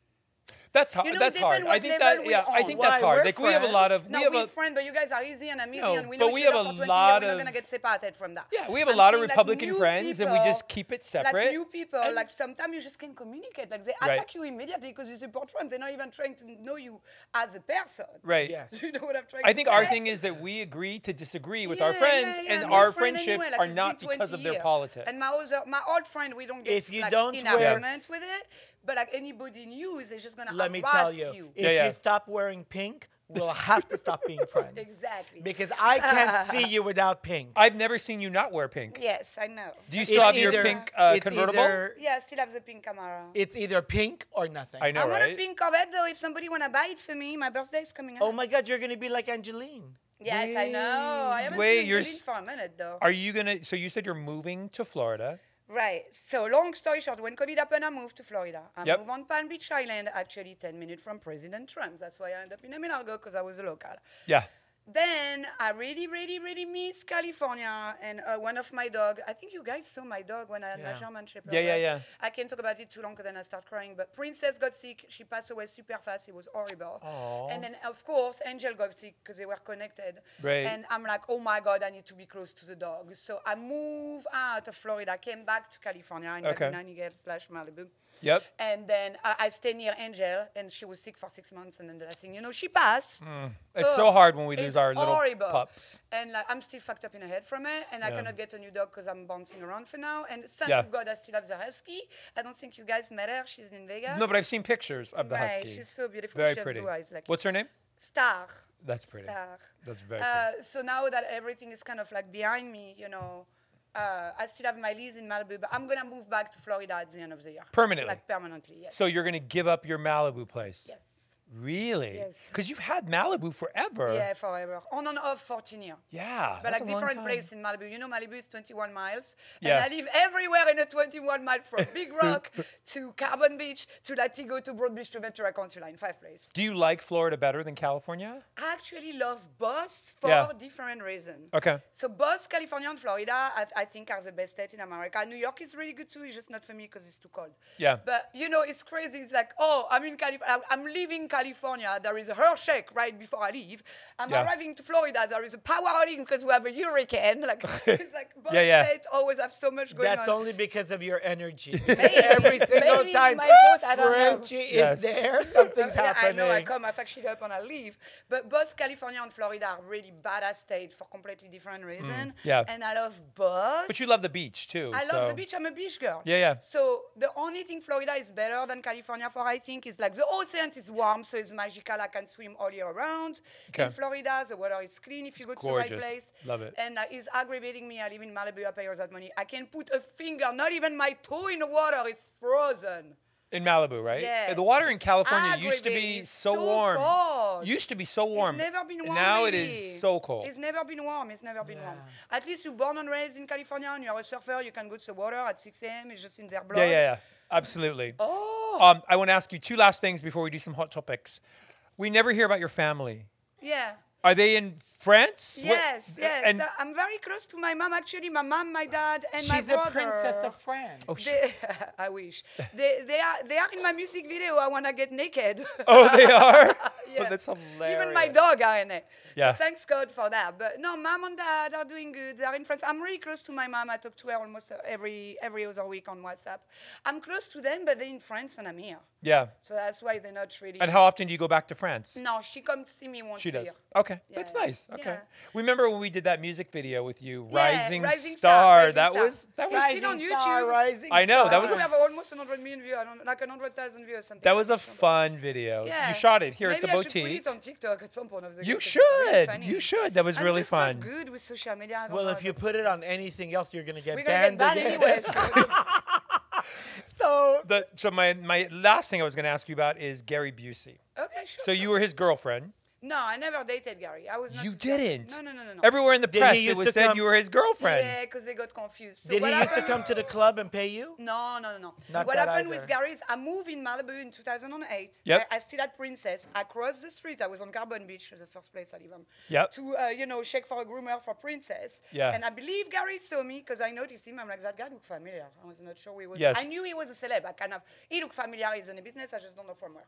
That's hard. You know, That's depend hard. what I think level that. we're Yeah, I on. think Why? that's hard. We're Like we have a lot of. No, we have we're a. friends, but you guys are easy and I'm easy, No, and we but know we each have other a for 20 lot years. We're not of- gonna get separated from that. Yeah, we have a I'm lot of saying, Republican new friends, and we people- just keep it separate. Like new people, And- sometimes you just can't communicate. They Right. attack you immediately because you support Trump. They're not even trying to know you as a person. Right. Yes. You know what I'm trying I to think say? our thing is that we agree to disagree with our Yeah, friends, yeah, and we're our friends friendships anyway, are it's not been because 20 of their years. politics. And my old friend, we don't get If you don't in wear- arguments with it, but anybody new is just gonna let me harass tell you, if Yeah, yeah. you stop wearing pink, we'll have to stop being friends. Exactly. Because I can't see you without pink. I've never seen you not wear pink. Yes, I know. Do you still have your pink it's convertible? Yeah, I still have the pink Camaro. It's either pink or nothing. I know, I want right? a pink Corvette though. If somebody wanna buy it for me, my birthday is coming up. Oh my God, you're gonna be like Angeline. Yes, I know. I haven't Wait, seen you're Angeline for a minute though. Are you gonna? So you said you're moving to Florida. Right. So long story short, when COVID happened, I moved to Florida. I Yep. moved on Palm Beach Island, actually 10 minutes from President Trump. That's why I ended up in Emilagro, because I was a local. Yeah. Then I really, really, really miss California. And one of my dog, I think you guys saw my dog when I had my German Shepherd. Yeah, yeah, right? yeah. I can't talk about it too long because then I start crying. But Princess got sick. She passed away super fast. It was horrible. Aww. And then, of course, Angel got sick because they were connected. Right. And I'm like, oh my God, I need to be close to the dog. So I moved out of Florida, came back to California in Laguna Niguel/Malibu. Yep. And then I stayed near Angel, and she was sick for 6 months. And then the last thing you know, she passed. It's so hard when we lose It's our little horrible. pups. And like, I'm still fucked up in the head from it, and I cannot get a new dog because I'm bouncing around for now. And thank God I still have the husky. I don't think you guys met her. She's in Vegas. No, but I've seen pictures of the right, husky. she's so beautiful. Very she pretty. has blue eyes. Like What's her name? Star. That's pretty. Star. That's very pretty. So now that everything is kind of like behind me, you know, I still have my lease in Malibu, but I'm gonna move back to Florida at the end of the year. Permanently? Like permanently, yes. So you're going to give up your Malibu place? Yes. Really? Yes. Because you've had Malibu forever. Yeah, forever. On and off 14 years. Yeah. But that's like a long different time. place in Malibu. You know, Malibu is 21 miles. Yeah. And I live everywhere in a 21 mile from Big Rock to Carbon Beach to Latigo to Broad Beach to Ventura Country Line, 5 places. Do you like Florida better than California? I actually love both for different reasons. Okay. So both California and Florida, I think, are the best state in America. New York is really good too. It's just not for me because it's too cold. Yeah. But you know, it's crazy. It's like, oh, I'm in California. I'm leaving California. There is a earthquake right before I leave. I'm arriving to Florida. There is a power outage because we have a hurricane. Like it's like both states always have so much going on. That's only because of your energy. Maybe, Every single maybe time it's my fault. I don't know. Frenchy is there, something's Yeah, happening. I know. I come, I actually up, and I leave. But both California and Florida are really badass states for completely different reasons. Yeah. And I love both. But you love the beach too. I love the beach. I'm a beach girl. Yeah, yeah. So the only thing Florida is better than California for, I think, is like the ocean is warm, so it's magical. I can swim all year round. Okay. In Florida, the water is clean if you go to the gorgeous. right place. Love it. And it's aggravating me. I live in Malibu. I pay all that money. I can put a finger, not even my toe in the water. It's frozen. In Malibu, right? Yes. The water in It's California used to aggravating. be It's so so warm. cold. Used to be so warm. It's never been warm. Now it baby. is so cold. It's never been warm. It's never been warm. At least you're born and raised in California and you're a surfer. You can go to the water at 6 a.m. It's just in their blood. Yeah, yeah, yeah. Absolutely. Oh. I want to ask you 2 last things before we do some hot topics. We never hear about your family. Yeah. Are they in France? Yes, yes. And I'm very close to my mom, actually. My mom, my dad, and my She's the brother. princess of France. oh, I wish. They are in my music video. I want to get naked. oh, they are. Yeah. Oh, that's hilarious. Even my dog are in it. Yeah. So thanks God for that. But no, mom and dad are doing good. They're in France. I'm really close to my mom. I talk to her almost every other week on WhatsApp. I'm close to them, but they're in France and I'm here. Yeah. So that's why they're not really. And how often do you go back to France? No, she comes to see me once She a does. year. Okay, Yeah. that's nice. Okay. Yeah. Remember when we did that music video with you, Yeah, Rising, Rising Star? Rising That Star. was It's still on YouTube. Rising I know, Star. that was We a have almost 100 million views. I don't like 100,000 views or something. that was a like that. fun video. Yeah. You shot it here Maybe at the I should put boutique. it on TikTok at some point of the You game, 'cause it's really should. funny. You should. That was I'm really just fun. Not good with social media. I don't Well, know if you that's- put it on anything else, you're gonna get we're gonna get banned again. anyway. So So my last thing I was going to ask you about is Gary Busey. Okay, sure. So you were his girlfriend. No, I never dated Gary. I was not. You his girlfriend. didn't? No. Everywhere in the Did he press it used was to said come- you were his girlfriend. Yeah, because they got confused. So did he what used to happened- come to the club and pay you? No. Not What that happened either. with Gary is I moved in Malibu in 2008. Yep. I still had Princess. I crossed the street. I was on Carbon Beach, the first place I live on. Yep. To, check for a groomer for Princess. Yeah. And I believe Gary saw me because I noticed him. I'm like, that guy looked familiar. I was not sure who he was. Yes. I knew he was a celeb. He looked familiar. He's in the business. I just don't know from where.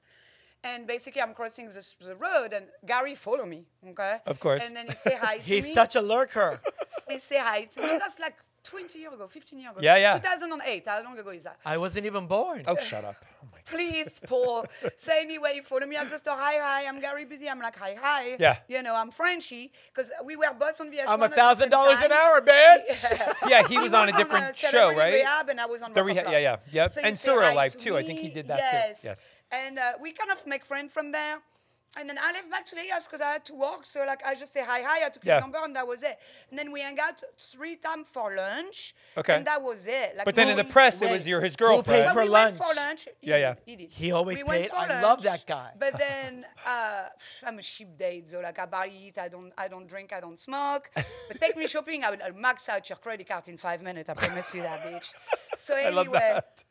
And basically, I'm crossing the road, and Gary followed me, okay? Of course. And then he say hi to me. He's such a lurker. He say hi to me. That's like 20 years ago, 15 years ago. Yeah, yeah. 2008. How long ago is that? I wasn't even born. Oh, shut up. Oh my God. Please, Paul. So anyway, he followed me. I just hi. I'm Gary Busey. I'm like, hi. Yeah. I'm Frenchy, because we were both on VH1. I'm at the same $1,000 an time. hour, bitch. Yeah. Yeah, he was on a different show, Celebrity right? Rehab, and I was on The Rock of rehab, Love. yeah. Yep. So And he say Surreal hi Life to too. I think he me. did that yes. too. Yes. And we kind of make friends from there. And then I left back to Vegas because I had to work. So like I just say hi. I took Yeah. his number and that was it. And then we hung out 3 times for lunch. Okay. And that was it. Like But then in the we- press, it Wait, was his who girlfriend. paid But for we lunch? went for lunch. Yeah. He did. He always We went paid. for I love lunch, that guy. But then I'm a cheap date, so like I barely eat, I don't drink, I don't smoke. But take me shopping, I'll max out your credit card in 5 minutes. I promise you that, bitch. So I love anyway. that.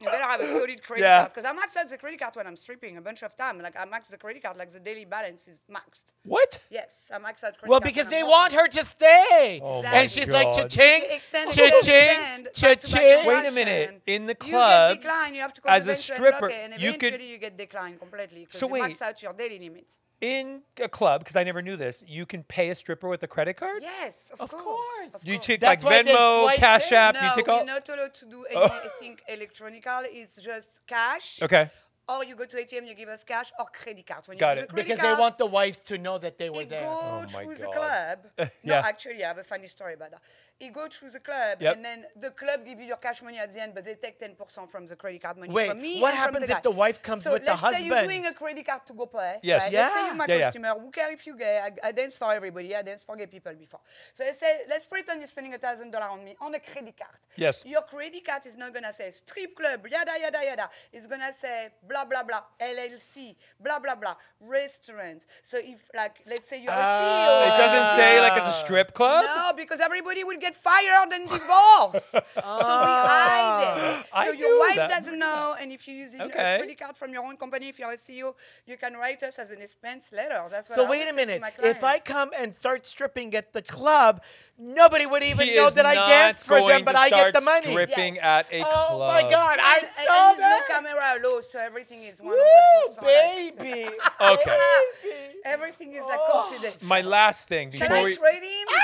You better have a solid credit Yeah. card. Because I max out the credit card when I'm stripping a bunch of time. Like I max the credit card, like the daily balance is maxed. What? Yes, I max out credit Well, card because when they I'm want working. her to stay. Oh my And she's like, God. cha-ching, Extend, cha-ching, back-to-back cha-ching. Wait a minute. In the You clubs, get declined. You have to go as to a the bench and stripper, lock it, and you eventually could- you get declined completely because So you wait. max out your daily limits. In a club, because I never knew this, you can pay a stripper with a credit card? Yes, Of course. course. Of Do you course. check That's like why they Venmo, swipe Cash in. App? No, you take we're all? not allowed to do Oh. anything electronical. It's just cash. Okay. Or you go to ATM, you give us cash or credit card. When Got you use it. a credit Because they card, want the wives to know that they were you there. go Oh my through the God. club. No, Yeah. actually, I have a funny story about that. You go through the club, Yep. and then the club give you your cash money at the end, but they take 10% from the credit card money Wait, from me. what and from happens the if guy. the wife comes So with the let's say you're doing a husband? credit card to go play. Yes. Right? Yeah. Let's say you're my Yeah, yeah. customer. Who cares if you gay? I dance for everybody. I dance for gay people before. So let's say, let's pretend you're spending $1,000 on me on a credit card. Yes. Your credit card is not gonna say strip club, yada yada yada. It's gonna say blah blah blah, LLC, blah blah blah, restaurant. So if like let's say you're a CEO. It doesn't say like it's a strip club? No, because everybody will get fired and divorced. So we hide it. I So your knew wife that. doesn't know, and if you're using Okay. a credit card from your own company, if you're a CEO, you can write us as an expense letter. That's what So I wait always a say to minute. my If I clients. come and start stripping at the club, nobody would even He know is that I not danced for going them, but to I get start the money. stripping Yes. at a club. Oh my God, I'm and so there's no there. camera allowed, so everything is 100%. Woo, like- baby. Okay. Baby. Everything is like Oh. confidential. My last thing Can before I we. trade him? Ah,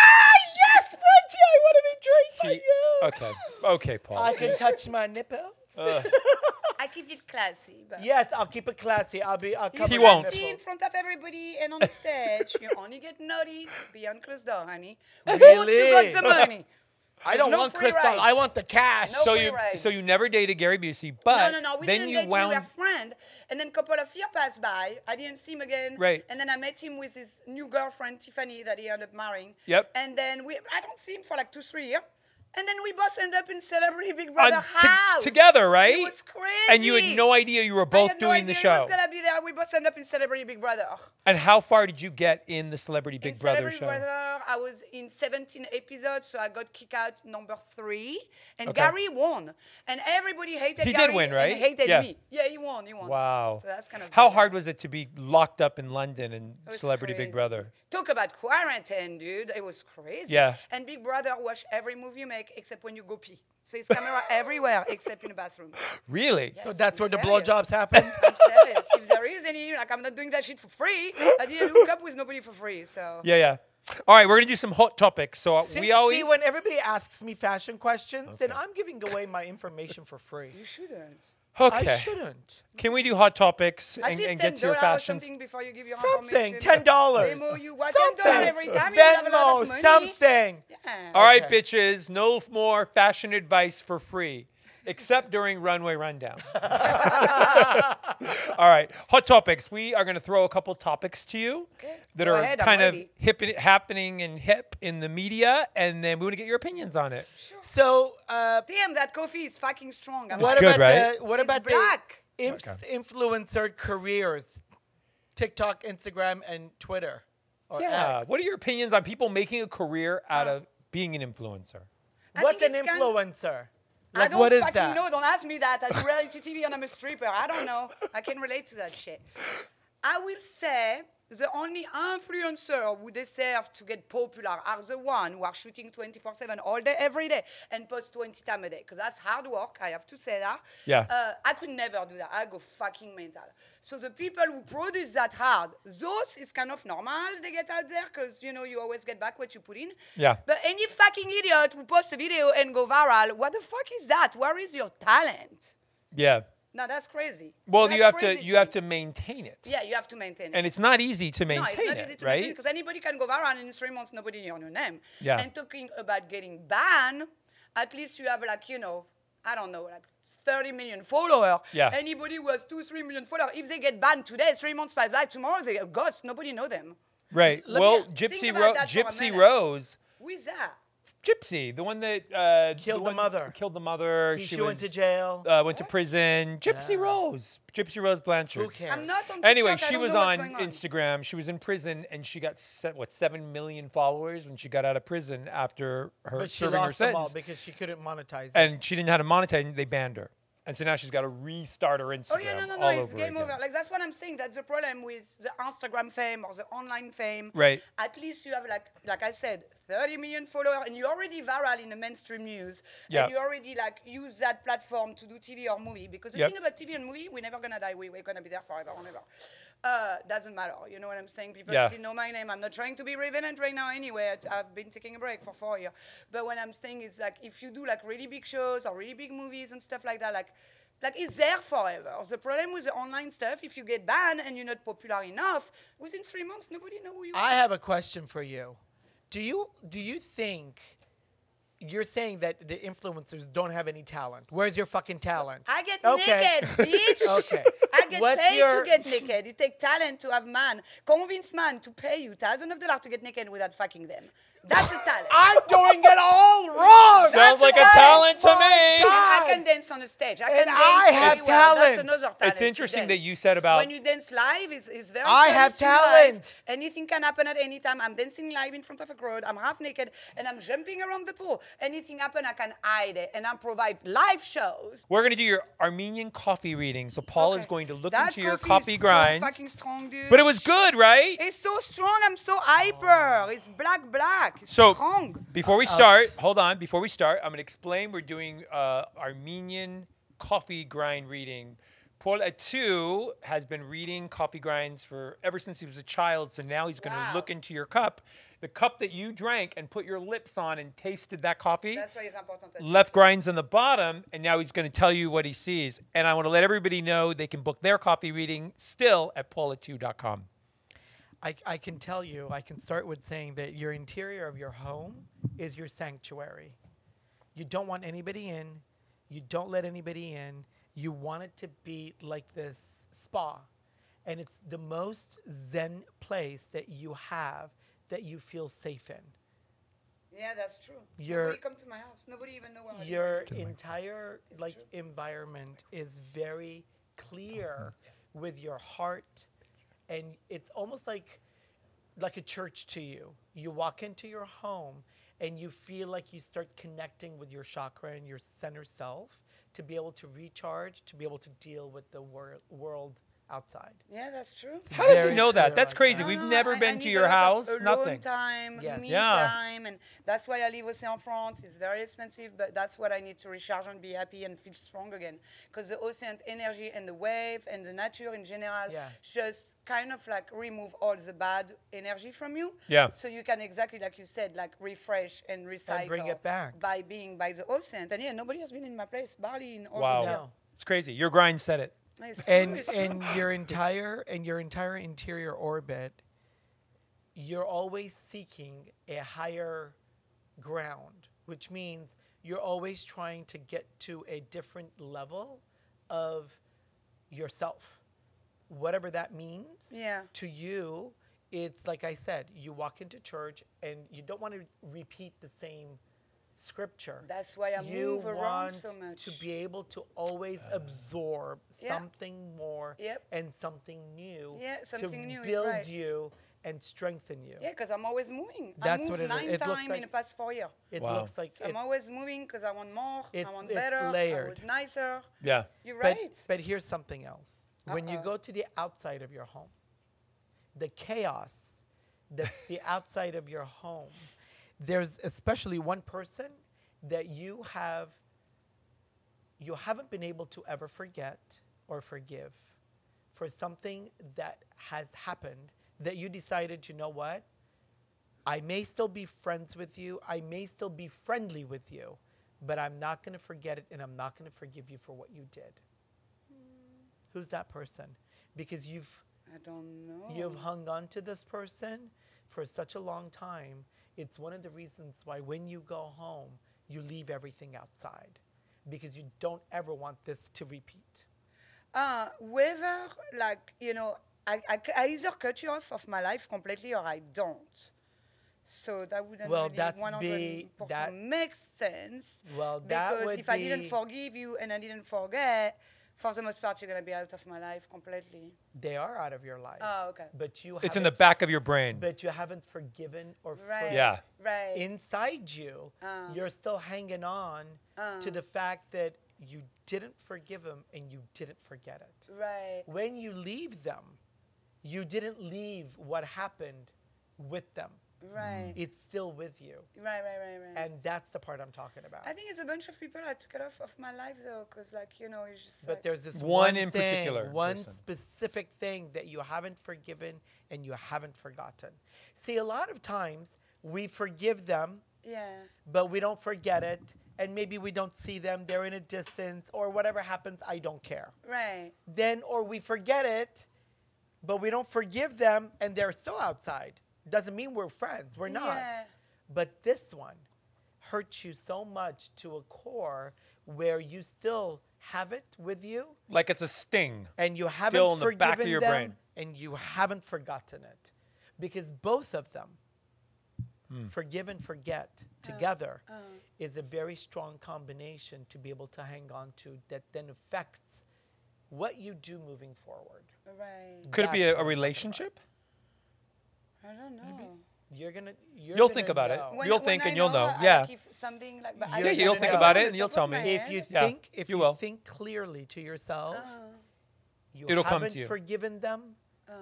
yes, Frenchy, I want to be trained by He- you. Okay. Okay, Paul. I can touch my nipple. I keep it classy. But Yes, I'll keep it classy. I'll cover He my won't. See in nipple. front of everybody and on the stage. You only get naughty behind closed door, honey. Really? Once you got the money. I don't no want free crystal. ride. I want the cash. No So free you ride. so you never dated Gary Busey, but No. We then didn't you date. We were wound. friends. And then a couple of years passed by. I didn't see him again. Right. And then I met him with his new girlfriend, Tiffany, that he ended up marrying. Yep. And then I don't see him for like 2-3 years. And then we both ended up in Celebrity Big Brother on- house. together, right? It was crazy. And you had no idea you were I both had no doing the idea show. He was gonna be there. We both ended up in Celebrity Big Brother. And how far did you get in the Celebrity Big in Brother Celebrity show? Brother, I was in 17 episodes, so I got kicked out number 3. And Okay. Gary won. And everybody hated He Gary. did win, right? And hated Yeah. me. Yeah, he won. Wow. So that's kind of How funny. hard was it to be locked up in London and It was Celebrity crazy. Big Brother? Talk about quarantine, dude. It was crazy. Yeah. And Big Brother watch every move you make except when you go pee. So it's camera everywhere except in the bathroom. Really? Yes, So that's I'm where the serious. blowjobs happen. I'm serious. If there is any, like I'm not doing that shit for free. I didn't hook up with nobody for free. So Yeah. All right, we're gonna do some hot topics. So See, we always. see, when everybody asks me fashion questions, then I'm giving away my information for free. you shouldn't. Okay. I shouldn't. Can we do hot topics At and least get to your $10 or fashions? something before you give your Something. information. $10. Demo you what? Something. $10 every time. You have a lot of Venmo. money. Something. Yeah. All right, Okay. bitches. No more fashion advice for free, except during Runway Rundown. All right, hot topics. We are going to throw a couple topics to you Okay. that Go are ahead, I'm kind of ready. happening and hip in the media, and then we want to get your opinions on it. So, Damn, that coffee is fucking strong. I'm what good, about right? the what It's about black. the influencer careers? TikTok, Instagram, and Twitter. Or Yeah. X. What are your opinions on people making a career out of being an influencer? What's think an it's influencer? I Like, don't what is fucking that? know. Don't ask me that. I do reality TV and I'm a stripper. I don't know. I can relate to that shit. I will say the only influencer who deserve to get popular are the one who are shooting 24/7 all day, every day, and post 20 times a day. Because that's hard work. I have to say that. Yeah. I could never do that. I go fucking mental. So the people who produce that hard, those is kind of normal. They get out there because, you know, you always get back what you put in. Yeah. But any fucking idiot who posts a video and go viral, what the fuck is that? Where is your talent? Yeah. No, that's crazy. Well, That's you have crazy to you have me. to maintain it, Yeah, you have to maintain it. and it's not easy to No, it's maintain not it, easy to maintain right? because anybody can go viral and in 3 months nobody knows your name. Yeah. And talking about getting banned, at least you have like, you know, I don't know, like 30 million followers. Yeah. Anybody who has 2-3 million followers, if they get banned today, 3 months pass by, tomorrow they are ghosts. Nobody know them. Right. Let Well, me- Gypsy Rose. Who is that? Gypsy, the one that Killed the mother. Killed the mother. She went to jail. Went to prison. Gypsy Rose. Gypsy Rose Blanchard. Who cares? I'm not on TikTok. Anyway, I she don't was know what's on going Instagram. She was in prison, and she got 7 million followers when she got out of prison after her But she serving her lost them all sentence. because she couldn't monetize it. And she didn't know how to monetize, and they banned her. And so now she's got to restart her Instagram Oh yeah, no, all it's over game again. over. Like that's what I'm saying. That's the problem with the Instagram fame or the online fame. Right. At least you have like I said, 30 million followers, and you're already viral in the mainstream news. Yeah. And you already like use that platform to do TV or movie. Because the Yep. thing about TV and movie, we're never gonna die. We're gonna be there forever or never. Doesn't matter. You know what I'm saying? People Yeah. still know my name. I'm not trying to be relevant right now anyway. I've been taking a break for 4 years. But what I'm saying is like if you do like really big shows or really big movies and stuff like that, like it's there forever. The problem with the online stuff, if you get banned and you're not popular enough, within 3 months nobody know who you are. I have a question for you. Do you think you're saying that the influencers don't have any talent? Where's your fucking talent? I get Okay. naked, bitch. Okay. I get What's paid your- to get naked. It takes talent to have man. Convince man to pay you thousands of dollars to get naked without fucking them. That's a talent. I'm doing it all wrong. Sounds That's like a a talent to talent. me. God. I can dance on the stage. I can And dance I have very well. That's talent. another talent. It's interesting to that dance. you said about- when you dance live is very I have serious in life. talent. Anything can happen at any time. I'm dancing live in front of a crowd. I'm half naked and I'm jumping around the pool. Anything happen, I can hide it, and I provide live shows. We're going to do your Armenian coffee reading. So Paul is Okay. going to look That into your coffee coffee is grinds. So fucking strong, dude. But it was good, right? It's so strong. I'm so hyper. It's black. It's So strong. before we start, hold on. Before we start, I'm going to explain. We're doing Armenian coffee grind reading. Paul Atu has been reading coffee grinds for ever since he was a child. So now he's going to Wow. look into your cup, the cup that you drank and put your lips on and tasted that coffee. That's why it's important. That Left grinds on the bottom, and now he's going to tell you what he sees. And I want to let everybody know they can book their coffee reading still at paulatu.com. I can tell you, I can start with saying that your interior of your home is your sanctuary. You don't want anybody in. You don't let anybody in. You want it to be like this spa. And it's the most zen place that you have that you feel safe in. Yeah, that's true. Your- Nobody come to my house. Nobody even know where I live. Your entire true. environment is very clear with your heart, and it's almost like a church to you. You walk into your home and you feel like you start connecting with your chakra and your center self to be able to recharge, to be able to deal with the world outside. Yeah, that's true. How does he Very know that? clear That's like crazy. that. We've No, never I been to need your a lot house. of Nothing. alone time, Yes. me Yeah. time, and that's why I live with in France. It's very expensive, but that's what I need to recharge and be happy and feel strong again. Because the ocean energy and the wave and the nature in general Yeah. just kind of like remove all the bad energy from you. Yeah. So you can exactly like you said, like refresh and recycle bring it back. by being by the ocean. And yeah, nobody has been in my place, barely in all Wow. this year. No. It's crazy. Your grind said it. It's true, And it's true. and your entire interior orbit, you're always seeking a higher ground, which means you're always trying to get to a different level of yourself, whatever that means. Yeah. To you, it's like I said, you walk into church and you don't want to repeat the same scripture. That's why I You move around want so much. to be able to always absorb Yeah. something more Yep. and something new Yeah, to something new is build right. you and strengthen you. Yeah, because I'm always moving. That's I what moved it is. 9 It looks times like- in the past 4 years. It Wow. looks like So I'm always moving because I want more, I It's- want it's better, I layered. was nicer. Yeah. You're but, right. but here's something else. When you Uh-oh. go to the outside of your home, the chaos that's the outside of your home, there's especially one person that you haven't been able to ever forget or forgive for something that has happened that you decided, you know what? I may still be friends with you. I may still be friendly with you, but I'm not going to forget it and I'm not going to forgive you for what you did. Who's that person? Because you've I don't know. you've hung on to this person for such a long time. It's one of the reasons why when you go home, you leave everything outside. because you don't ever want this to repeat? Whether, like, you know, I either cut you off of my life completely or I don't. So that wouldn't Well, really that's 100% make sense. Well, that because would if I didn't forgive you and I didn't forget, for the most part, you're going to be out of my life completely. They are out of your life. Oh, okay. But you It's in the back of your brain. But you haven't forgiven or Right. Yeah. Right. inside you, you're still hanging on to the fact that you didn't forgive him and you didn't forget it. Right. When you leave them, you didn't leave what happened with them. Right. It's still with you. Right. And that's the part I'm talking about. I think it's a bunch of people I took it off of my life, though, because, like, you know, it's just But like, there's this One in thing, particular one person. specific thing that you haven't forgiven and you haven't forgotten. See, a lot of times we forgive them, yeah. but we don't forget it, and maybe we don't see them, they're in a distance, or whatever happens, I don't care. Right. Then, or we forget it, but we don't forgive them, and they're still outside. Doesn't mean we're friends, we're not. Yeah. But this one hurts you so much to a core where you still have it with you, Like it's a sting. and you haven't Still in the forgiven back of your them, brain. and you haven't forgotten it. Because both of them, forgive and forget together, is a very strong combination to be able to hang on to that then affects what you do moving forward. Right. Could it be That's a what I'm talking relationship? I don't know. You'll think about it. know. You'll think I and you'll know. I Yeah. like if something like, but I Yeah, don't you'll know. think I about don't it know and you'll the tell top of me. my If you head. Yeah, think, if you you will. think clearly to yourself, you It'll come haven't to you. forgiven them,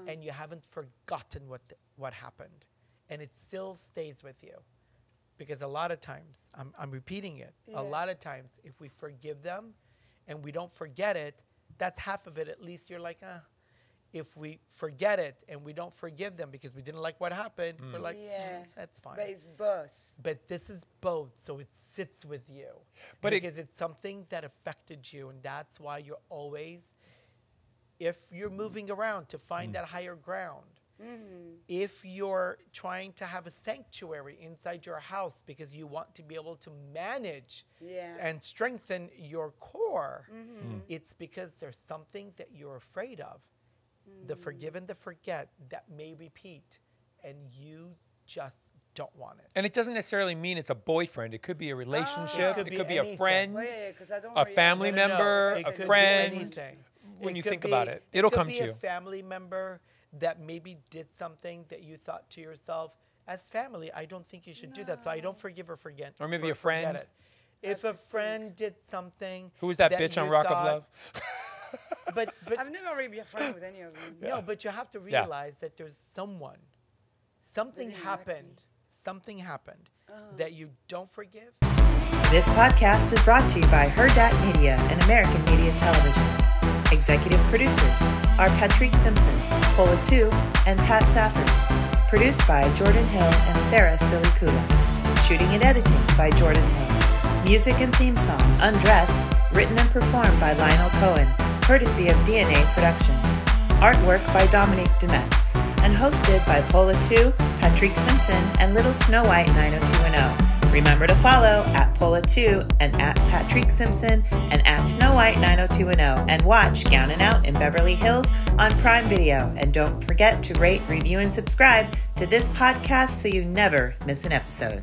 and you haven't forgotten what happened, and it still stays with you. Because a lot of times, I'm repeating it, Yeah. a lot of times, if we forgive them and we don't forget it, that's half of it. At least you're like, If we forget it and we don't forgive them because we didn't like what happened, we're like, Yeah. that's fine. But it's both. But this is both, so it sits with you. But because it's something that affected you, and that's why you're always, if you're moving around to find that higher ground, if you're trying to have a sanctuary inside your house because you want to be able to manage and strengthen your core, it's because there's something that you're afraid of. The forgive and the forget that may repeat, and you just don't want it. And it doesn't necessarily mean it's a boyfriend. It could be a relationship. It could it be could be anything. a friend, Well, yeah, 'cause I don't a really family have- member, It a could be friend. anything. When It you could think be- about it, it'll could come be to a you. family member that maybe did something that you thought to yourself, as family, I don't think you should do that, so I don't forgive or forget. Or maybe a forget friend. it. If a friend did something, Who was that bitch on you Rock of thought- Love? But I've never really been a friend with any of them. no, but you have to realize that there's something didn't like happened that you don't forgive. This podcast is brought to you by Her Dat Media and American Media Television. Executive producers are Patrick Simpson, Paula Tu, and Pat Safford. Produced by Jordan Hill and Sarah Silicula. Shooting and editing by Jordan Hill. Music and theme song, Undressed, written and performed by Lionel Cohen, courtesy of DNA Productions. Artwork by Dominique Demetz, and hosted by Paula Tu, Patrick Simpson, and Little Snow White 90210. Remember to follow at Paula Tu and at Patrick Simpson and at Snow White 90210, and watch Gown and Out in Beverly Hills on Prime Video. And don't forget to rate, review, and subscribe to this podcast so you never miss an episode.